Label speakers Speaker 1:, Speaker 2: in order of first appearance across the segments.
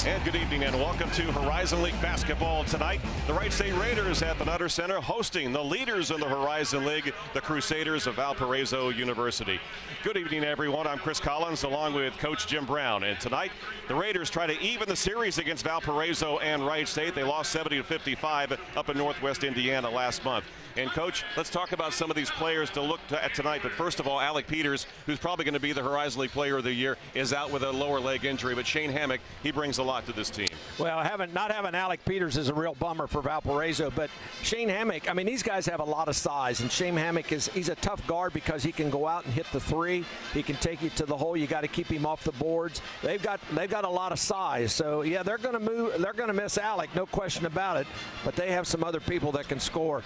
Speaker 1: And good evening and welcome to Horizon League basketball tonight. The Wright State Raiders at the Nutter Center hosting the leaders in the Horizon League, the Crusaders of Valparaiso University. Good evening, everyone. I'm Chris Collins along with Coach Jim Brown. And tonight, the Raiders try to even the series against Valparaiso and Wright State. They lost 70-55 up in Northwest Indiana last month. And, Coach, let's talk about some of these players to look at tonight. But first of all, Alec Peters, who's probably going to be the Horizon League Player of the Year, is out with a lower leg injury. But Shane Hammock, he brings a lot to this team.
Speaker 2: Well, not having Alec Peters is a real bummer for Valparaiso. But Shane Hammock, I mean, these guys have a lot of size. And Shane Hammock, he's a tough guard because he can go out and hit the three. He can take you to the hole. You got to keep him off the boards. They've got a lot of size. So, yeah, they're going to miss Alec, no question about it. But they have some other people that can score.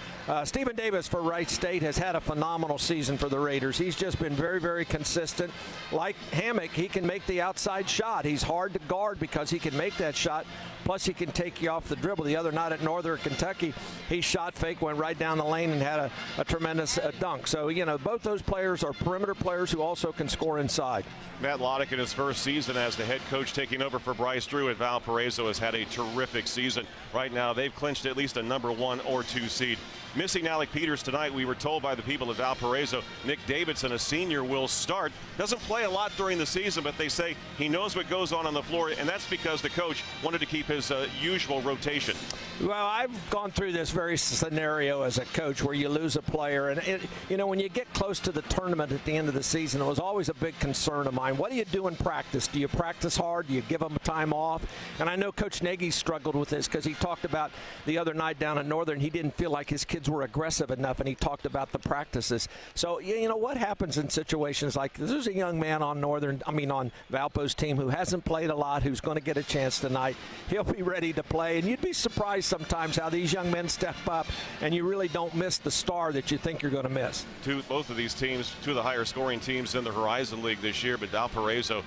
Speaker 2: Stephen Davis for Wright State has had a phenomenal season for the Raiders. He's just been very, very consistent. Like Hammock, he can make the outside shot. He's hard to guard because he can make that shot. Plus, he can take you off the dribble. The other night at Northern Kentucky, he shot fake, went right down the lane, and had a tremendous dunk. So, you know, both those players are perimeter players who also can score inside.
Speaker 1: Matt Loddick in his first season as the head coach taking over for Bryce Drew at Valparaiso has had a terrific season. Right now, they've clinched at least a number 1 or 2 seed. Missing Alec Peters tonight, we were told by the people at Valparaiso, Nick Davidson, a senior, will start. Doesn't play a lot during the season, but they say he knows what goes on the floor, and that's because the coach wanted to keep his usual rotation.
Speaker 2: Well, I've gone through this very scenario as a coach where you lose a player. And, you know, when you get close to the tournament at the end of the season, it was always a big concern of mine. What do you do in practice? Do you practice hard? Do you give them time off? And I know Coach Nagy struggled with this because he talked about the other night down at Northern, he didn't feel like his kids were aggressive enough, and he talked about the practices. So, you know, what happens in situations like this? There's a young man on on Valpo's team who hasn't played a lot, who's going to get a chance tonight. He'll be ready to play, and you'd be surprised sometimes how these young men step up, and you really don't miss the star that you think you're going to miss.
Speaker 1: Both of these teams, two of the higher scoring teams in the Horizon League this year, but Valparaiso,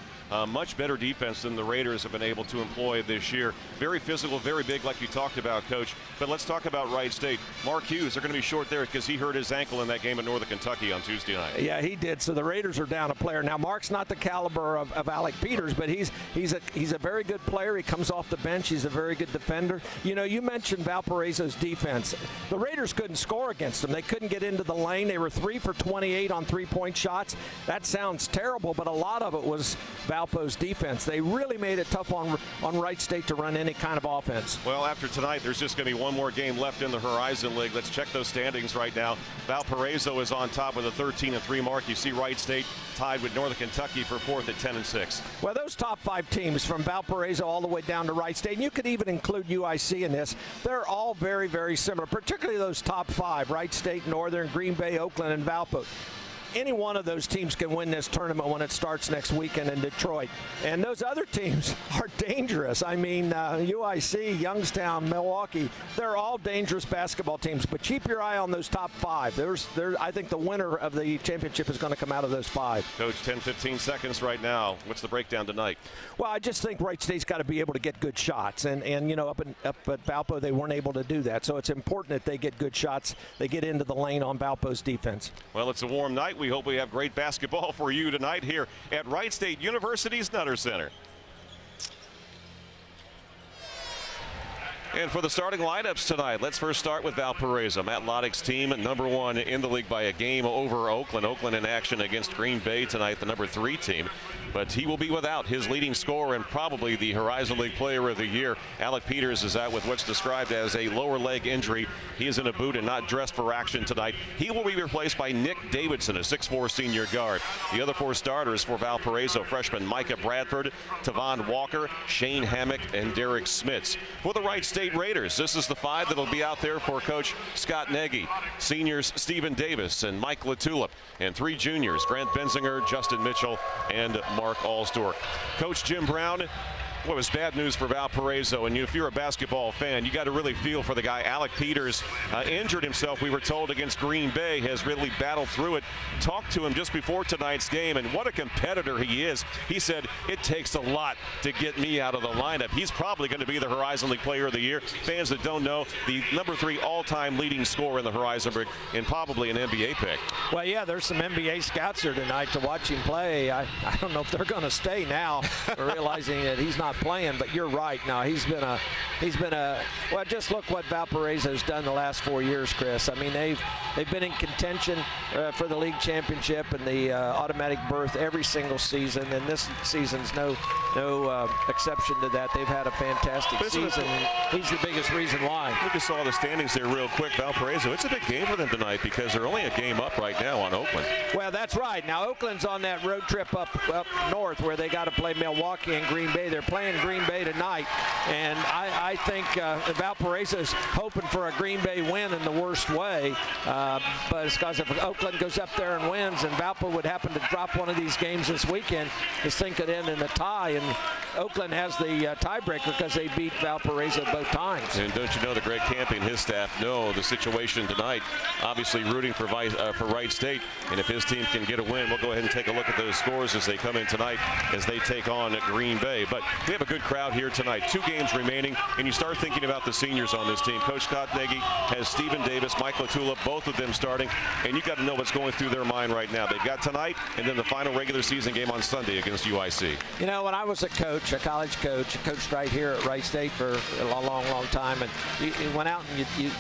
Speaker 1: much better defense than the Raiders have been able to employ this year. Very physical, very big, like you talked about, Coach. But let's talk about Wright State. Mark Hughes, they're going to be short there because he hurt his ankle in that game at Northern Kentucky on Tuesday night. Yeah,
Speaker 2: he did. So the Raiders are down a player. Now, Mark's not the caliber of Alec Peters, but he's a very good player. He comes off the bench. He's a very good defender. You know, you mentioned Valparaiso's defense. The Raiders couldn't score against them. They couldn't get into the lane. They were 3 for 28 on three-point shots. That sounds terrible, but a lot of it was Valpo's defense. They really made it tough on Wright State to run any kind of offense.
Speaker 1: Well, after tonight, there's just going to be one more game left in the Horizon League. Let's check those standings right now. Valparaiso is on top with a 13-3 mark. You see Wright State tied with Northern Kentucky for 4th at 10-6.
Speaker 2: Well, those top 5 teams from Valparaiso all the way down to Wright State, and you could even include UIC in this, they're all very, very similar, particularly those top 5, Wright State, Northern, Green Bay, Oakland, and Valpo. Any one of those teams can win this tournament when it starts next weekend in Detroit. And those other teams are dangerous. I mean, UIC, Youngstown, Milwaukee, they're all dangerous basketball teams. But keep your eye on those top 5. I think the winner of the championship is going to come out of those 5.
Speaker 1: Coach, 10-15 seconds right now. What's the breakdown tonight?
Speaker 2: Well, I just think Wright State's got to be able to get good shots. And you know, up at Valpo, they weren't able to do that. So it's important that they get good shots. They get into the lane on Valpo's defense.
Speaker 1: Well, it's a warm night. We hope we have great basketball for you tonight here at Wright State University's Nutter Center. And for the starting lineups tonight, let's first start with Valparaiso. Matt Loddick's team, number 1 in the league by a game over Oakland. Oakland in action against Green Bay tonight, the number 3 team. But he will be without his leading scorer and probably the Horizon League Player of the Year. Alec Peters is out with what's described as a lower leg injury. He is in a boot and not dressed for action tonight. He will be replaced by Nick Davidson, a 6'4 senior guard. The other 4 starters for Valparaiso, freshman Micah Bradford, Tavon Walker, Shane Hammock, and Derek Smits. For the Wright State Raiders, this is the 5 that will be out there for Coach Scott Nagy. Seniors Stephen Davis and Mike LaTulip, and 3 juniors, Grant Benzinger, Justin Mitchell, and Mark Allstork. Coach Jim Brown, What was bad news for Valparaiso, and if you're a basketball fan, you got to really feel for the guy. Alec Peters injured himself, we were told, against Green Bay, has really battled through it. Talked to him just before tonight's game, and what a competitor he is. He said, it takes a lot to get me out of the lineup. He's probably going to be the Horizon League Player of the Year. Fans that don't know, the number 3 all-time leading scorer in the Horizon League, and probably an NBA pick.
Speaker 2: Well, yeah, there's some NBA scouts here tonight to watch him play. I don't know if they're going to stay now, realizing that he's not not playing, but you're right. Now he's been a well, just look what Valparaiso's done the last 4 years, Chris. I mean, they've been in contention for the league championship and the automatic berth every single season, and this season's no exception to that. They've had a fantastic season. He's the biggest reason why.
Speaker 1: We just saw the standings there real quick. Valparaiso, it's a big game for them tonight because they're only a game up right now on Oakland.
Speaker 2: Well, that's right. Now Oakland's on that road trip up north where they got to play Milwaukee and Green Bay. They're playing Green Bay tonight, and I think Valparaiso's hoping for a Green Bay win in the worst way, but it's because if Oakland goes up there and wins and Valpo would happen to drop one of these games this weekend, this thing could end in a tie, and Oakland has the tiebreaker because they beat Valparaiso both times.
Speaker 1: And don't you know that Greg Campy and his staff know the situation tonight, obviously rooting for Wright State, and if his team can get a win, we'll go ahead and take a look at those scores as they come in tonight as they take on Green Bay. But we have a good crowd here tonight. 2 games remaining, and you start thinking about the seniors on this team. Coach Scott Nagy has Stephen Davis, Mike Latula, both of them starting, and you got to know what's going through their mind right now. They've got tonight and then the final regular season game on Sunday against UIC.
Speaker 2: You know, when I was a coach, a college coach, coached right here at Wright State for a long time, and you went out and you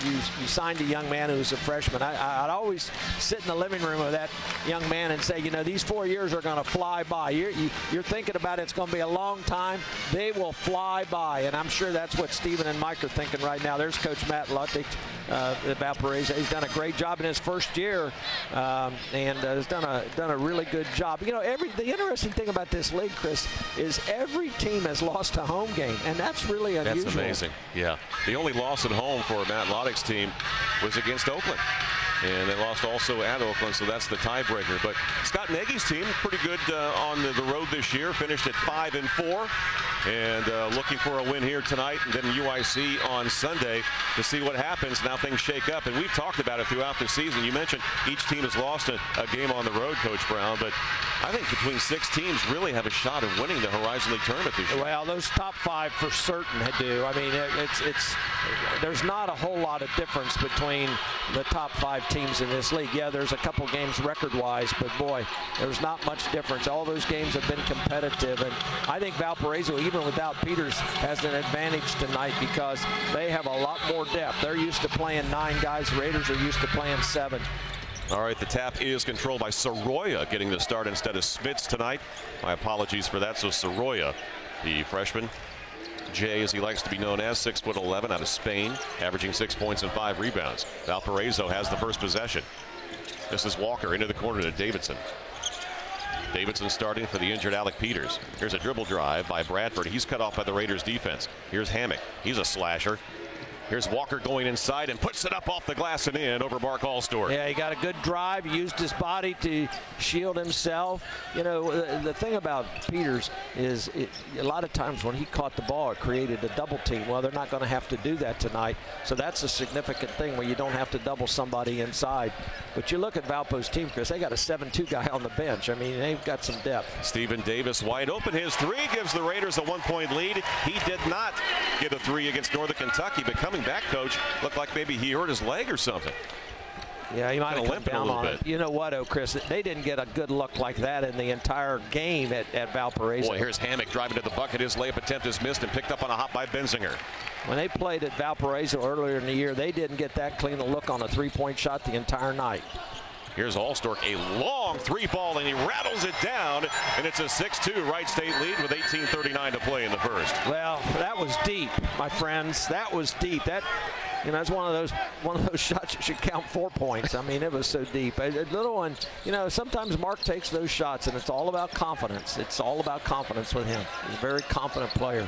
Speaker 2: signed a young man who was a freshman. I'd always sit in the living room of that young man and say, you know, these 4 years are going to fly by. You're thinking about it's going to be a long time. They will fly by, and I'm sure that's what Stephen and Mike are thinking right now. There's Coach Matt Luttig at Valparaiso. He's done a great job in his first year, and has done a really good job. You know, the interesting thing about this league, Chris, is every team has lost a home game, and that's really unusual.
Speaker 1: That's amazing. Yeah. The only loss at home for Matt Luttig's team was against Oakland. And they lost also at Oakland, so that's the tiebreaker. But Scott Nagy's team, pretty good on the road this year, finished at 5-4, and looking for a win here tonight, and then UIC on Sunday to see what happens. Now things shake up, and we've talked about it throughout the season. You mentioned each team has lost a game on the road, Coach Brown, but I think between 6 teams really have a shot of winning the Horizon League tournament this year.
Speaker 2: Well, those top 5 for certain do. I mean, there's not a whole lot of difference between the top 5 teams in this league. Yeah, there's a couple games record-wise, but boy, there's not much difference. All those games have been competitive, and I think Valparaiso, even without Peters, has an advantage tonight because they have a lot more depth. They're used to playing 9 guys. Raiders are used to playing 7.
Speaker 1: All right, the tap is controlled by Soroya getting the start instead of Smits tonight. My apologies for that. So Soroya, the freshman, Jay, as he likes to be known as, 6'11", out of Spain, averaging 6 points and 5 rebounds. Valparaiso has the first possession. This is Walker into the corner to Davidson. Davidson starting for the injured Alec Peters. Here's a dribble drive by Bradford. He's cut off by the Raiders defense. Here's Hammock. He's a slasher. Here's Walker going inside and puts it up off the glass and in over Mark Allstor.
Speaker 2: Yeah, he got a good drive. He used his body to shield himself. You know, the thing about Peters is a lot of times when he caught the ball, it created a double team. Well, they're not going to have to do that tonight. So that's a significant thing where you don't have to double somebody inside. But you look at Valpo's team, Chris, they got a 7-2 guy on the bench. I mean, they've got some depth.
Speaker 1: Stephen Davis wide open. His 3 gives the Raiders a 1-point lead. He did not get a 3 against Northern Kentucky, but coming back, Coach, looked like maybe he hurt his leg or something.
Speaker 2: Yeah, he might have come down on it. You know what, Chris? They didn't get a good look like that in the entire game at Valparaiso.
Speaker 1: Boy, here's Hammock driving to the bucket. His layup attempt is missed and picked up on a hop by Benzinger.
Speaker 2: When they played at Valparaiso earlier in the year, they didn't get that clean a look on a 3-point shot the entire night.
Speaker 1: Here's Allstork, a long 3-ball, and he rattles it down, and it's a 6-2 Wright State lead with 18:39 to play in the first.
Speaker 2: Well, that was deep, my friends. That was deep. That, you know, that's one of those shots that should count 4 points. I mean, it was so deep. A little one, you know, sometimes Mark takes those shots, and it's all about confidence. It's all about confidence with him. He's a very confident player.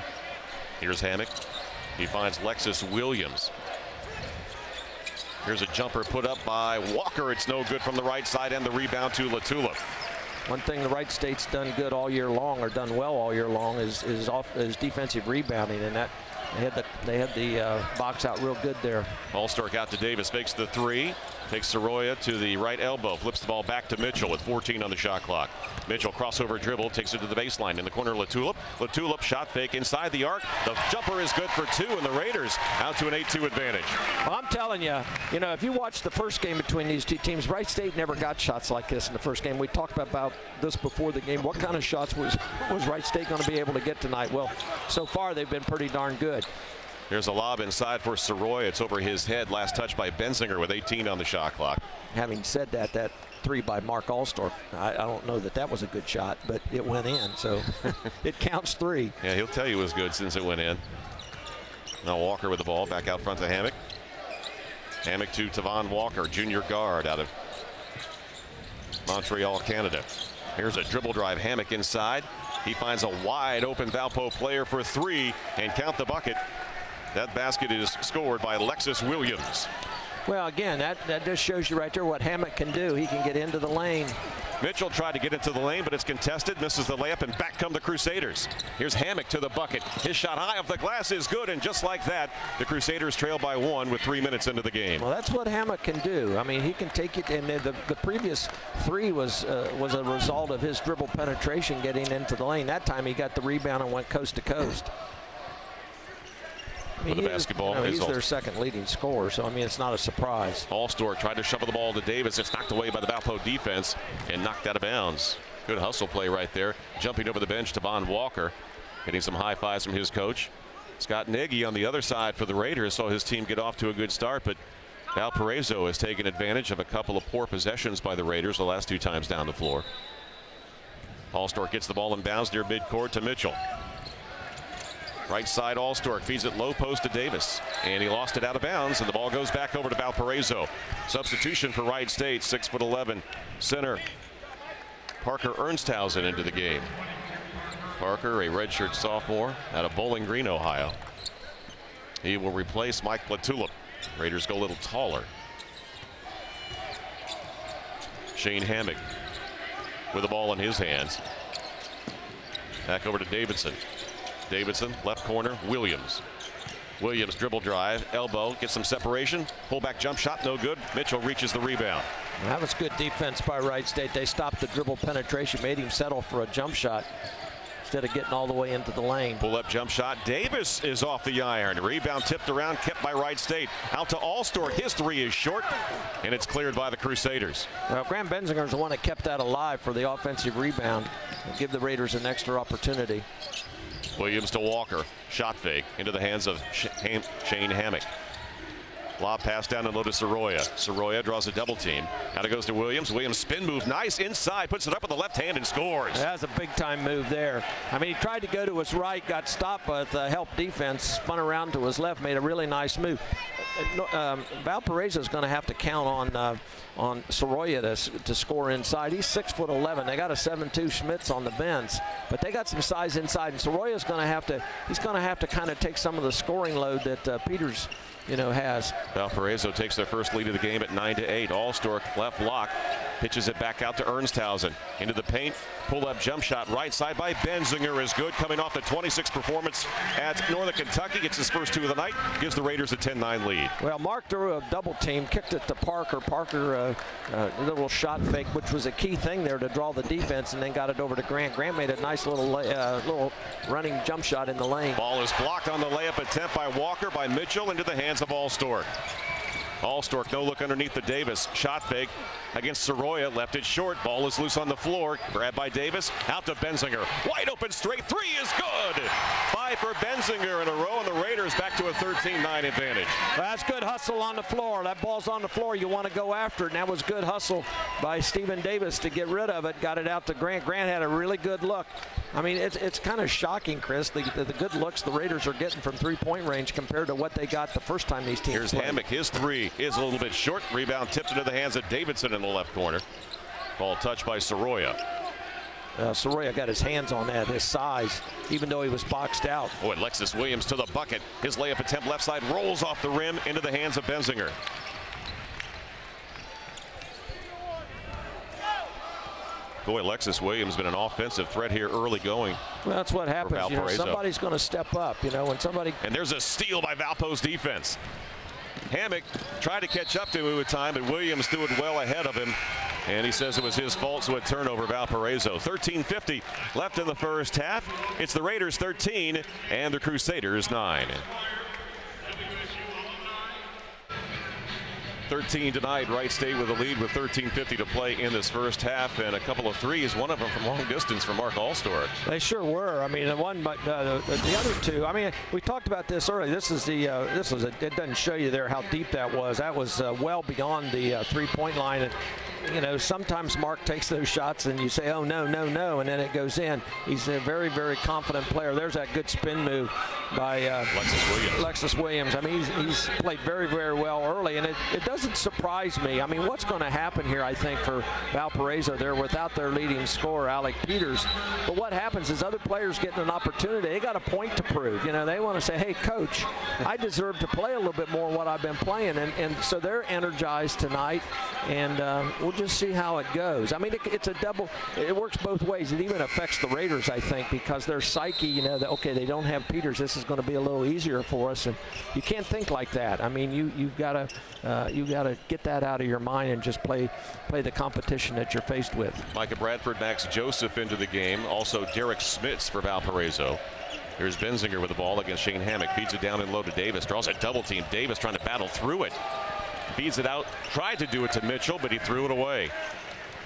Speaker 1: Here's Hammock. He finds Lexus Williams. Here's a jumper put up by Walker. It's no good from the right side, and the rebound to Latula.
Speaker 2: One thing the Wright State's done good all year long, or done well all year long, is defensive rebounding, and that they had the box out real good there.
Speaker 1: Allstork out to Davis, makes the 3. Takes Soroya to the right elbow, flips the ball back to Mitchell with 14 on the shot clock. Mitchell crossover dribble, takes it to the baseline in the corner. Latulip shot fake inside the arc. The jumper is good for 2, and the Raiders out to an 8-2 advantage.
Speaker 2: Well, I'm telling you, if you watch the first game between these two teams, Wright State never got shots like this in the first game. We talked about this before the game. What kind of shots was Wright State going to be able to get tonight? Well, so far they've been pretty darn good.
Speaker 1: Here's a lob inside for Soroya. It's over his head. Last touch by Benzinger with 18 on the shot clock.
Speaker 2: Having said that, that 3 by Mark Allstorp, I don't know that was a good shot, but it went in, so it counts 3.
Speaker 1: Yeah, he'll tell you it was good since it went in. Now Walker with the ball back out front to Hammock. Hammock to Tavon Walker, junior guard out of Montreal, Canada. Here's a dribble drive. Hammock inside. He finds a wide open Valpo player for 3 and count the bucket. That basket is scored by Alexis Williams.
Speaker 2: Well, again, that just shows you right there what Hammock can do. He can get into the lane.
Speaker 1: Mitchell tried to get into the lane, but it's contested, misses the layup, and back come the Crusaders. Here's Hammock to the bucket. His shot high off the glass is good, and just like that, the Crusaders trail by 1 with 3 minutes into the game.
Speaker 2: Well, that's what Hammock can do. I mean, he can take it, and the previous 3 was a result of his dribble penetration getting into the lane. That time he got the rebound and went coast to coast.
Speaker 1: With the basketball.
Speaker 2: He's their second leading scorer, so I mean it's not a surprise.
Speaker 1: Allstorp tried to shovel the ball to Davis. It's knocked away by the Valpo defense and knocked out of bounds. Good hustle play right there. Jumping over the bench to Tavon Walker, getting some high fives from his coach. Scott Nagy on the other side for the Raiders saw his team get off to a good start, but Valparaiso has taken advantage of a couple of poor possessions by the Raiders the last 2 times down the floor. Allstorp gets the ball in bounds near midcourt to Mitchell. Right side, Allstorp feeds it low post to Davis, and he lost it out of bounds, and the ball goes back over to Valparaiso. Substitution for Wright State, 6'11" center Parker Ernsthausen into the game. Parker, a redshirt sophomore out of Bowling Green, Ohio. He will replace Mike Latulip. Raiders go a little taller. Shane Hammock with the ball in his hands. Back over to Davidson. Davidson, left corner, Williams. Williams dribble drive, elbow, gets some separation, pull back jump shot, no good. Mitchell reaches the rebound.
Speaker 2: Well, that was good defense by Wright State. They stopped the dribble penetration, made him settle for a jump shot instead of getting all the way into the lane.
Speaker 1: Pull up jump shot. Davis is off the iron. Rebound tipped around, kept by Wright State. Out to Allstorp. His 3 is short, and it's cleared by the Crusaders.
Speaker 2: Well, Graham Benzinger is the one that kept that alive for the offensive rebound and give the Raiders an extra opportunity.
Speaker 1: Williams to Walker. Shot fake into the hands of Shane Hammock. Lob pass down and low to Soroya. Soroya draws a double team. Now it goes to Williams. Williams spin move. Nice inside. Puts it up with the left hand and scores.
Speaker 2: That's a big time move there. I mean, he tried to go to his right, got stopped with help defense, spun around to his left, made a really nice move. Valparaiso is going to have to count on Soroya to score inside. He's 6'11". They got a 7'2" Schmitz on the bench, but they got some size inside. And Soroya's going to have to kind of take some of the scoring load that Peters has.
Speaker 1: Valparaiso takes their first lead of the game at 9-8. Allstorp left block, pitches it back out to Ernsthausen. Into the paint, pull up jump shot right side by Benzinger is good, coming off the 26 performance at Northern Kentucky. Gets his first 2 of the night, gives the Raiders a 10-9 lead.
Speaker 2: Well, Mark threw a double team, kicked it to Parker. Parker, a little shot fake, which was a key thing there to draw the defense, and then got it over to Grant. Grant made a nice little running jump shot in the lane.
Speaker 1: Ball is blocked on the layup attempt by Walker, by Mitchell, into the hands of Allstorp. Allstorp, no look underneath the Davis. Shot fake against Soroya. Left it short. Ball is loose on the floor. Grabbed by Davis. Out to Benzinger. Wide open straight. 3 is good. 5 for Benzinger in a row, and the Raiders back to a 13-9 advantage.
Speaker 2: That's good hustle on the floor. That ball's on the floor. You want to go after it. And that was good hustle by Stephen Davis to get rid of it. Got it out to Grant. Grant had a really good look. I mean, it's kind of shocking, Chris, the good looks the Raiders are getting from three-point range compared to what they got the first time these teams played.
Speaker 1: Here's Hammock. His 3 is a little bit short. Rebound tipped into the hands of Davidson in the left corner. Ball touched by Soroya.
Speaker 2: Soroya got his hands on that, his size, even though he was boxed out.
Speaker 1: Oh, and Alexis Williams to the bucket. His layup attempt left side rolls off the rim into the hands of Benzinger. Boy, Alexis Williams been an offensive threat here early going.
Speaker 2: Well, that's what happens. Somebody's going to step up. When somebody.
Speaker 1: And there's a steal by Valpo's defense. Hammock tried to catch up to him at time, but Williams threw it well ahead of him. And he says it was his fault, so a turnover, Valparaiso. 13:50 left in the first half. It's the Raiders 13 and the Crusaders 9. 13 tonight. Wright State with a lead with 13:50 to play in this first half, and a couple of threes, one of them from long distance from Mark Allstork.
Speaker 2: They sure were. I mean, the one, but the other two. I mean, we talked about this earlier. This is the it doesn't show you there how deep that was. That was well beyond the three-point line. And, you know, sometimes Mark takes those shots and you say, oh, no, no, no, and then it goes in. He's a very, very confident player. There's that good spin move by Lexus Williams. I mean, he's played very, very well early, and it doesn't surprise me. I mean, what's going to happen here, I think, for Valparaiso, they're without their leading scorer, Alec Peters. But what happens is other players getting an opportunity. They got a point to prove. You know, they want to say, hey, coach, I deserve to play a little bit more what I've been playing. And so they're energized tonight, and we'll just see how it goes. I mean, it's a double. It works both ways. It even affects the Raiders, I think, because their psyche, you know, that, okay, they don't have Peters. This is going to be a little easier for us, and you can't think like that. I mean, you've got to get that out of your mind and just play the competition that you're faced with.
Speaker 1: Micah Bradford, Max Joseph into the game. Also, Derek Smits for Valparaiso. Here's Benzinger with the ball against Shane Hammock. Feeds it down and low to Davis. Draws a double team. Davis trying to battle through it. Feeds it out. Tried to do it to Mitchell, but he threw it away.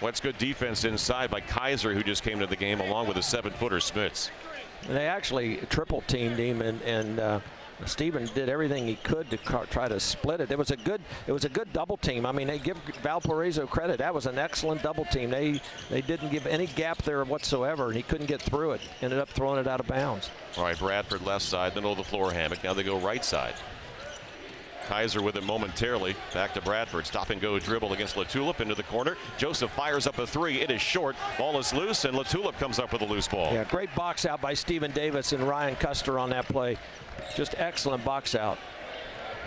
Speaker 1: What's good defense inside by Kaiser, who just came to the game, along with a 7-footer Smits.
Speaker 2: They actually triple teamed him, and Steven did everything he could to try to split it. It was a good double team. I mean, they give Valparaiso credit. That was an excellent double team. They didn't give any gap there whatsoever, and he couldn't get through it. Ended up throwing it out of bounds.
Speaker 1: All right, Bradford left side, middle of the floor, Hammock. Now they go right side. Kaiser with it momentarily. Back to Bradford. Stop and go dribble against LaTulip into the corner. Joseph fires up a three. It is short. Ball is loose, and LaTulip comes up with a loose ball.
Speaker 2: Yeah, great box out by Stephen Davis and Ryan Custer on that play. Just excellent box out.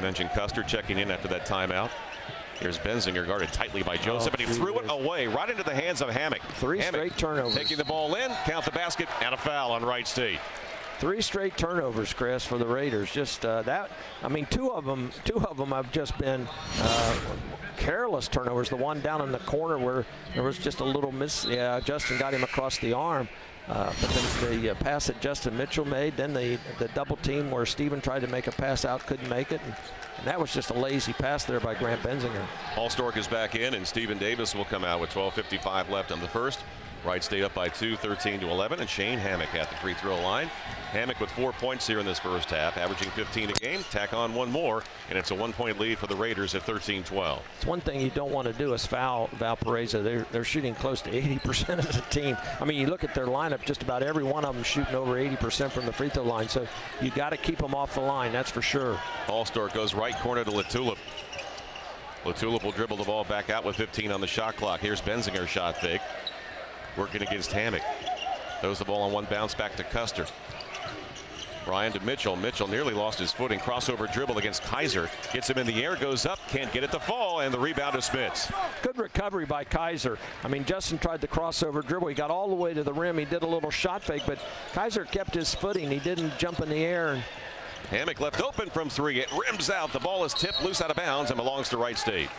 Speaker 1: Mentioned Custer checking in after that timeout. Here's Benzinger guarded tightly by Joseph, and he threw it away right into the hands of Hammock.
Speaker 2: Three straight turnovers.
Speaker 1: Taking the ball in, count the basket, and a foul on Wright State.
Speaker 2: 3 straight turnovers, Chris, for the Raiders. Just that. I mean, two of them have just been careless turnovers. The one down in the corner where there was just a little miss. Yeah, Justin got him across the arm. But then the pass that Justin Mitchell made, then the double team where Steven tried to make a pass out, couldn't make it. And that was just a lazy pass there by Grant Benzinger.
Speaker 1: Allstork is back in, and Stephen Davis will come out with 12:55 left on the first. Wright State up by 2, 13-11, and Shane Hammock at the free throw line. Hammock with 4 points here in this first half, averaging 15 a game. Tack on one more, and it's a 1-point lead for the Raiders at 13-12.
Speaker 2: It's one thing you don't want to do is foul Valparaiso. They're shooting close to 80% as a team. I mean, you look at their lineup, just about every one of them shooting over 80% from the free throw line. So you got to keep them off the line, that's for sure.
Speaker 1: Allstork goes right corner to LaTulip. LaTulip will dribble the ball back out with 15 on the shot clock. Here's Benzinger, shot fake. Working against Hammock. Throws the ball on one bounce back to Custer. Ryan to Mitchell. Mitchell nearly lost his footing. Crossover dribble against Kaiser. Gets him in the air, goes up, can't get it to fall, and the rebound to Smits.
Speaker 2: Good recovery by Kaiser. I mean, Justin tried the crossover dribble. He got all the way to the rim. He did a little shot fake, but Kaiser kept his footing. He didn't jump in the air.
Speaker 1: Hammock left open from 3. It rims out. The ball is tipped loose out of bounds and belongs to Wright State.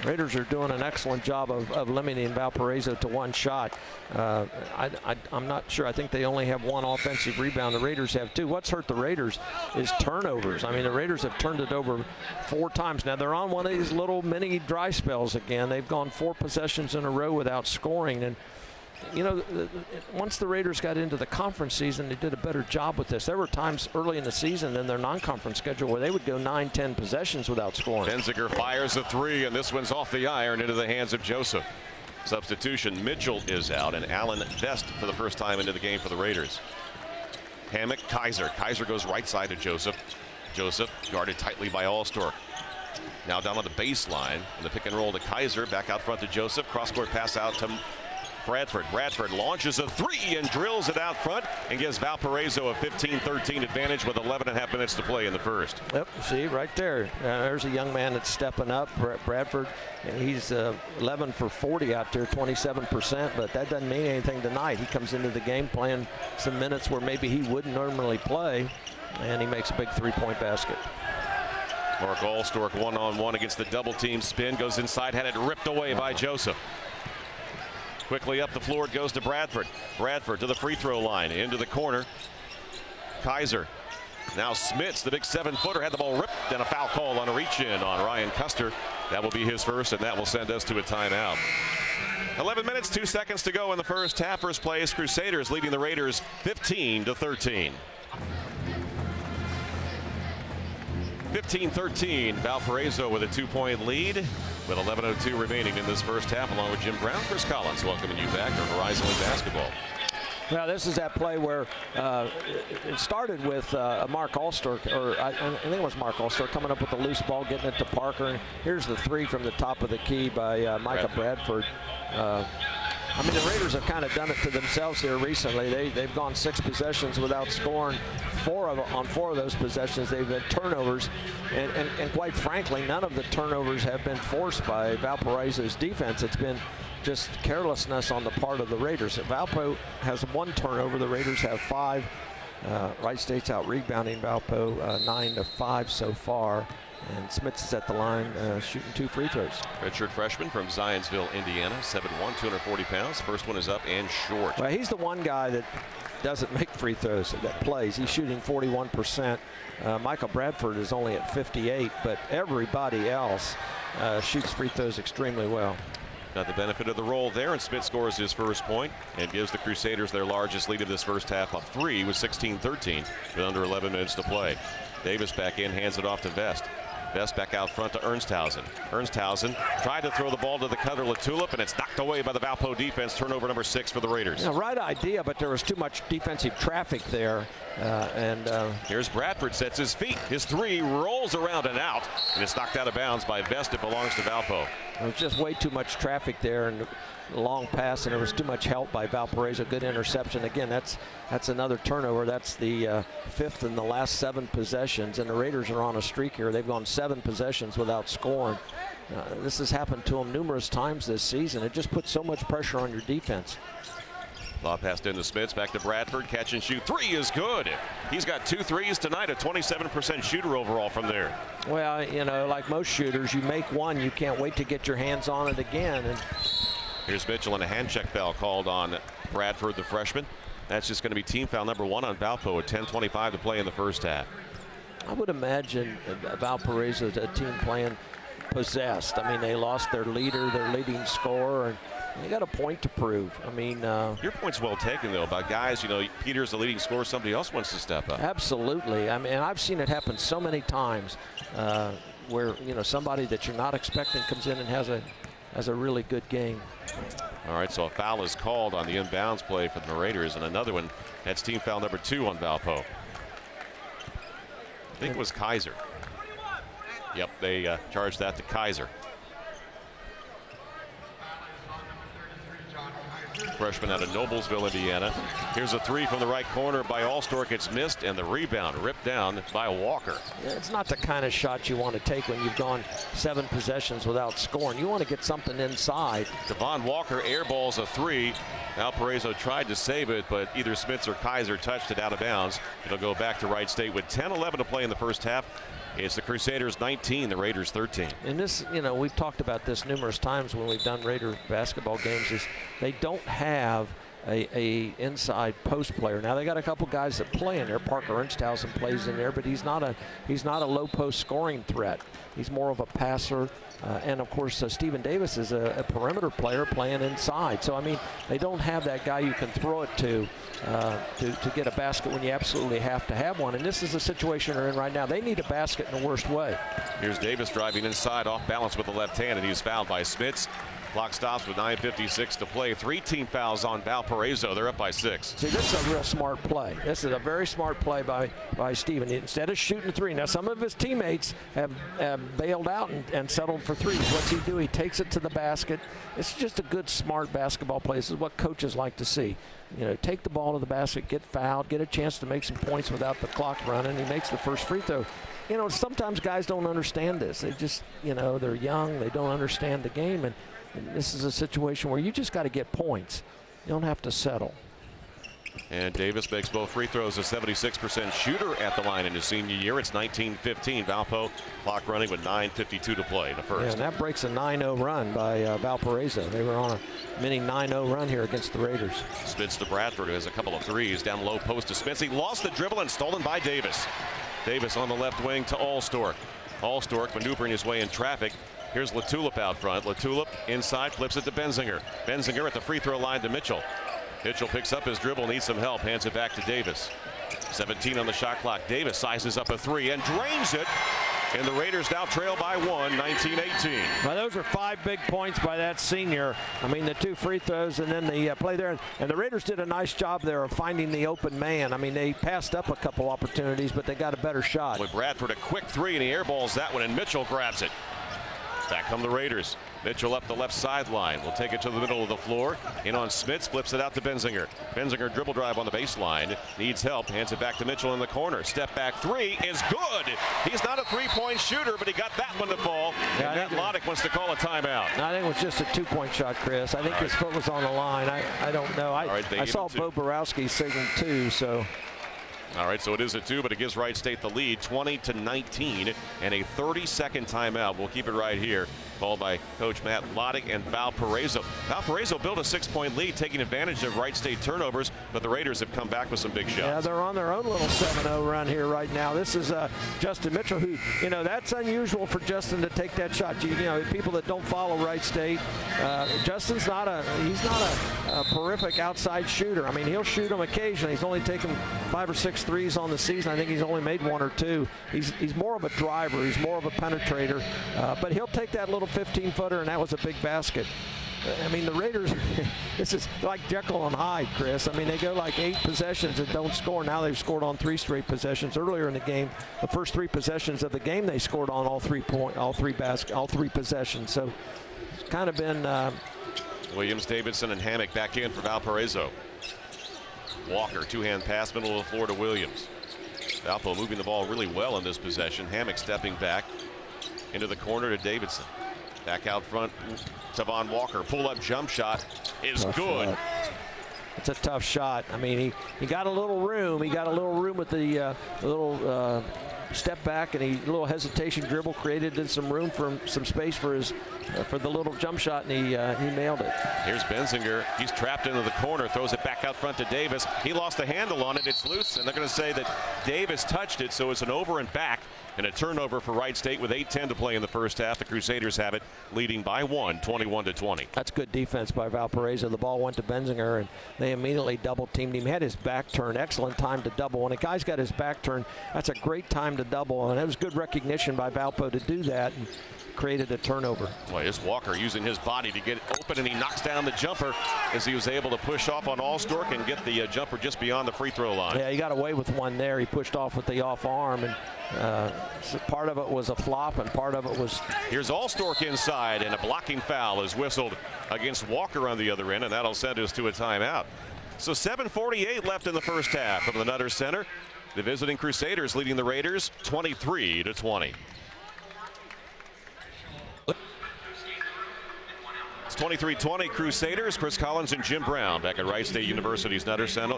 Speaker 2: Raiders are doing an excellent job of limiting Valparaiso to one shot. I'm not sure. I think they only have 1 offensive rebound. The Raiders have 2. What's hurt the Raiders is turnovers. I mean, the Raiders have turned it over 4 times. Now, they're on one of these little mini dry spells again. They've gone 4 possessions in a row without scoring. And, you know, once the Raiders got into the conference season, they did a better job with this. There were times early in the season in their non-conference schedule where they would go 9-10 possessions without scoring.
Speaker 1: Benzinger fires a 3, and this one's off the iron into the hands of Joseph. Substitution, Mitchell is out, and Allen Vest for the first time into the game for the Raiders. Hammock, Kaiser. Kaiser goes right side to Joseph. Joseph guarded tightly by Allstork. Now down on the baseline, and the pick and roll to Kaiser. Back out front to Joseph. Cross-court pass out to Bradford. Bradford launches a 3 and drills it out front and gives Valparaiso a 15-13 advantage with 11.5 minutes to play in the first.
Speaker 2: Yep, see right there. There's a young man that's stepping up. Bradford, he's 11 for 40 out there, 27%, but that doesn't mean anything tonight. He comes into the game playing some minutes where maybe he wouldn't normally play, and he makes a big 3-point basket.
Speaker 1: Mark Allstork one-on-one against the double team spin. Goes inside, had it ripped away by Joseph. Quickly up the floor it goes to Bradford. Bradford to the free throw line, into the corner. Kaiser. Now Smits, the big 7-footer, had the ball ripped, and a foul call on a reach-in on Ryan Custer. That will be his first, and that will send us to a timeout. 11 minutes, 2 seconds to go in the first half. First place, Crusaders leading the Raiders 15-13. 15-13, Valparaiso with a 2-point lead with 11:02 remaining in this first half, along with Jim Brown. Chris Collins welcoming you back to Horizon League Basketball.
Speaker 2: Well, this is that play where it started with Mark Allstork, or I think it was Mark Allstork, coming up with the loose ball, getting it to Parker. And here's the three from the top of the key by Micah Bradford. I mean, the Raiders have kind of done it to themselves here recently. They've gone 6 possessions without scoring. On four of those possessions, they've been turnovers. And quite frankly, none of the turnovers have been forced by Valparaiso's defense. It's been just carelessness on the part of the Raiders. Valpo has 1 turnover. The Raiders have 5. Wright State's out rebounding Valpo 9-5 so far. And Smits is at the line shooting 2 free throws. Redshirt freshman from Zionsville, Indiana, 7'1", 240 pounds. First one is up and short. Well, he's the one guy that doesn't make free throws, that plays. He's shooting 41%. Michael Bradford is only at 58, but everybody else shoots free throws extremely well. Got the benefit of the roll there, and Smith scores his first point and gives the Crusaders their largest lead of this first half of 3 with 16-13 with under 11 minutes to play. Davis back in, hands it off to Vest. Vest back out front to Ernsthausen. Ernsthausen tried to throw the ball to the cutter Latulip, and it's knocked away by the Valpo defense. Turnover number 6 for the Raiders. Yeah, right idea, but there was too much defensive traffic there. Here's Bradford, sets his feet. His 3 rolls around and out, and it's knocked out of bounds by Vest. It belongs to Valpo. There was just way too much traffic there, and a long pass, and there was too much help by Valparaiso. Good interception. Again, that's another turnover. That's the 5th in the last 7 possessions, and the Raiders are on a streak here. They've gone 7 possessions without scoring. This has happened to them numerous times this season. It just puts so much pressure on your defense. Lob passed into Smits, back to Bradford, catch and shoot. 3 is good. He's got 2 threes tonight, a 27% shooter overall from there. Well, you know, like most shooters, you make one, you can't wait to get your hands on it again. And here's Mitchell, and a hand check foul called on Bradford, the freshman. That's just going to be team foul number 1 on Valpo with 10:25 to play in the first half. I would imagine Valparaiso is a team playing possessed. I mean, they lost their leader, their leading scorer, and they got a point to prove. I mean, your point's well taken, though, about guys, you know, Peter's the leading scorer, somebody else wants to step up. Absolutely. I mean, I've seen it happen so many times where, you know, somebody that you're not expecting comes in and has a really good game. All right, so a foul is called on the inbounds play for the Raiders, and another one, that's team foul number 2 on Valpo. I think it was Kaiser. Yep, they charged that to Kaiser. Freshman out of Noblesville, Indiana. Here's a 3 from the right corner by Allstork. It's missed, and the rebound ripped down by Walker. Yeah, it's not the kind of shot you want to take when you've gone 7 possessions without scoring. You want to get something inside. Devon Walker airballs a 3. Valparaiso tried to save it, but either Smits or Kaiser touched it out of bounds. It'll go back to Wright State with 10:11 to play in the first half. It's the Crusaders 19, the Raiders 13. And this, you know, we've talked about this numerous times when we've done Raider basketball games, is they don't have a inside post player. Now they got a couple guys that play in there. Parker Ernsthausen plays in there, but he's not a low post scoring threat. He's more of a passer. And of course, Stephen Davis is a perimeter player playing inside. So I mean, they don't have that guy you can throw it to get a basket when you absolutely have to have one. And this is the situation they're in right now. They need a basket in the worst way. Here's Davis driving inside, off balance with the left hand, and he's fouled by Smits. Clock stops with 9:56 to play. 3 team fouls on Valparaiso. They're up by 6. See, this is a real smart play. This is a very smart play by Stephen. Instead of shooting 3, now some of his teammates have bailed out and settled for 3s. What's he do? He takes it to the basket. It's just a good, smart basketball play. This is what coaches like to see. You know, take the ball to the basket, get fouled, get a chance to make some points without the clock running. He makes the first free throw. You know, sometimes guys don't understand this. They just, you know, they're young. They don't understand the game. And this is a situation where you just got to get points. You don't have to settle.
Speaker 1: And Davis makes both free throws. A 76% shooter at the line in his senior year. It's 19-15. Valpo clock running with 9:52 to play in the first.
Speaker 2: Yeah, and that breaks a 9-0 run by Valparaiso. They were on a mini 9-0 run here against the Raiders.
Speaker 1: Spitz to Bradford, who has a couple of threes. Down low post to Spitz. He lost the dribble and stolen by Davis. Davis on the left wing to Allstork. Allstork maneuvering his way in traffic. Here's Latulip out front. Latulip inside, flips it to Benzinger. Benzinger at the free throw line to Mitchell. Mitchell picks up his dribble, needs some help, hands it back to Davis. 17 on the shot clock. Davis sizes up a three and drains it. And the Raiders now trail by 1, 19-18.
Speaker 2: Well, those are 5 big points by that senior. I mean, the 2 free throws and then the play there. And the Raiders did a nice job there of finding the open man. I mean, they passed up a couple opportunities, but they got a better shot.
Speaker 1: With Bradford, a quick three, and he airballs that one, and Mitchell grabs it. Back come the Raiders. Mitchell up the left sideline. Will take it to the middle of the floor. In on Smits, flips it out to Benzinger. Benzinger dribble drive on the baseline. Needs help. Hands it back to Mitchell in the corner. Step back three is good. He's not a three-point shooter, but he got that one to fall.
Speaker 2: Yeah,
Speaker 1: and Matt Loddick wants to call a timeout.
Speaker 2: I think it was just a 2-point shot, Chris. I think his foot was on the line. I don't know. I saw Bo Borowski signal 2, so.
Speaker 1: All right, so it is a 2, but it gives Wright State the lead, 20-19, and a 30-second timeout. We'll keep it right here, called by Coach Matt Loddick and Valparaiso. Valparaiso built a 6-point lead, taking advantage of Wright State turnovers, but the Raiders have come back with some big shots.
Speaker 2: Yeah, they're on their own little 7-0 run here right now. This is Justin Mitchell, who, you know, that's unusual for Justin to take that shot. You know, people that don't follow Wright State, Justin's not a terrific outside shooter. I mean, he'll shoot them occasionally. He's only taken 5 or 6 threes on the season. I think he's only made 1 or 2. He's more of a driver. He's more of a penetrator. But he'll take that little 15-footer, and that was a big basket. I mean, the Raiders, this is like Jekyll and Hyde, Chris. I mean, they go like 8 possessions and don't score. Now they've scored on 3 straight possessions. Earlier in the game, the first 3 possessions of the game, they scored on all 3 possessions. So it's kind of been.
Speaker 1: Williams, Davidson, and Hammock back in for Valparaiso. Walker, 2-hand pass, middle of the floor to Williams. Valpo moving the ball really well in this possession. Hammock stepping back into the corner to Davidson. Back out front, Tavon Walker. Pull-up jump shot is good.
Speaker 2: It's a tough shot. I mean, he got a little room. He got a little room with the little step back, and a little hesitation dribble created some room for some space for his for the little jump shot, and he nailed it.
Speaker 1: Here's Benzinger. He's trapped into the corner, throws it back out front to Davis. He lost the handle on it. It's loose, and they're going to say that Davis touched it, so it's an over and back. And a turnover for Wright State with 8:10 to play in the first half. The Crusaders have it, leading by 1, 21-20.
Speaker 2: That's good defense by Valparaiso. The ball went to Benzinger, and they immediately double-teamed him. He had his back turned. Excellent time to double. When a guy's got his back turned, that's a great time to double. And it was good recognition by Valpo to do that and created a turnover.
Speaker 1: Boy, here's Walker using his body to get open, and he knocks down the jumper as he was able to push off on Allstork and get the jumper just beyond the free throw line.
Speaker 2: Yeah, he got away with one there. He pushed off with the off arm, and so part of it was a flop, and part of it was.
Speaker 1: Here's Allstork inside, and a blocking foul is whistled against Walker on the other end, and that'll send us to a timeout. So 7:48 left in the first half from the Nutter Center. The visiting Crusaders leading the Raiders 23-20. It's 23-20 Crusaders. Chris Collins and Jim Brown back at Wright State University's Nutter Center.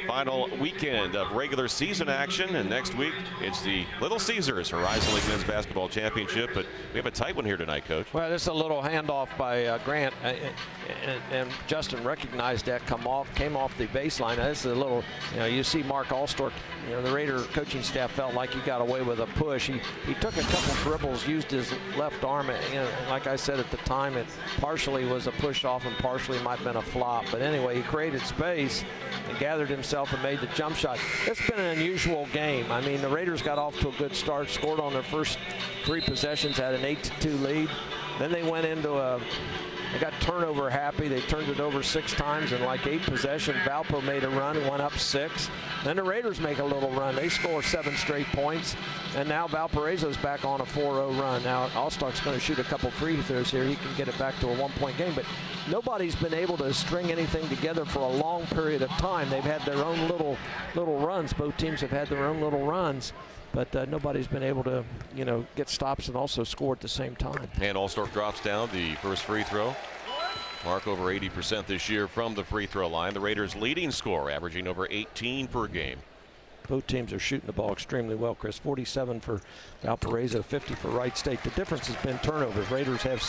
Speaker 1: Final weekend of regular season action, and next week it's the Little Caesars Horizon League Men's Basketball Championship. But we have a tight one here tonight, Coach.
Speaker 2: Well, this is a little handoff by Grant, and Justin recognized that, came off the baseline. Now, this is a little, you see Mark Allstork, the Raider coaching staff felt like he got away with a push. He took a couple dribbles, used his left arm, like I said at the time, it partially was a push off and partially might have been a flop. But anyway, he created space and gathered himself and made the jump shot. It's been an unusual game. I mean, the Raiders got off to a good start, scored on their first 3 possessions, had an 8-2 lead. Then they went into they got turnover happy. They turned it over 6 times in like 8 possessions. Valpo made a run and went up 6. Then the Raiders make a little run. They score 7 straight points. And now Valparaiso's back on a 4-0 run. Now Allstark's going to shoot a couple free throws here. He can get it back to a 1-point game. But nobody's been able to string anything together for a long period of time. They've had their own little runs. Both teams have had their own little runs. But nobody's been able to, get stops and also score at the same time.
Speaker 1: And Allstork drops down the first free throw. Mark over 80% this year from the free throw line. The Raiders' leading scorer, averaging over 18 per game.
Speaker 2: Both teams are shooting the ball extremely well, Chris. 47 for Valparaiso, 50 for Wright State. The difference has been turnovers. Raiders have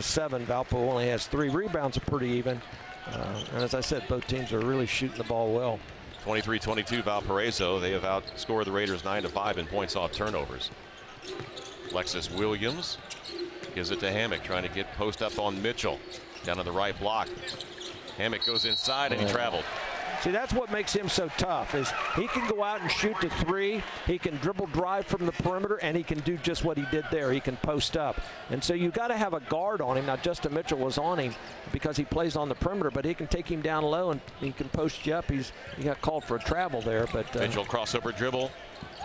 Speaker 2: 7. Valpo only has 3. Rebounds are pretty even. And as I said, both teams are really shooting the ball well.
Speaker 1: 23-22 Valparaiso. They have outscored the Raiders 9-5 in points off turnovers. Alexis Williams gives it to Hammock, trying to get post up on Mitchell. Down on the right block. Hammock goes inside and he traveled.
Speaker 2: See, that's what makes him so tough, is he can go out and shoot the 3. He can dribble drive from the perimeter, and he can do just what he did there. He can post up. And so you got to have a guard on him. Now, Justin Mitchell was on him because he plays on the perimeter, but he can take him down low and he can post you up. He got called for a travel there. But
Speaker 1: Mitchell crossover dribble.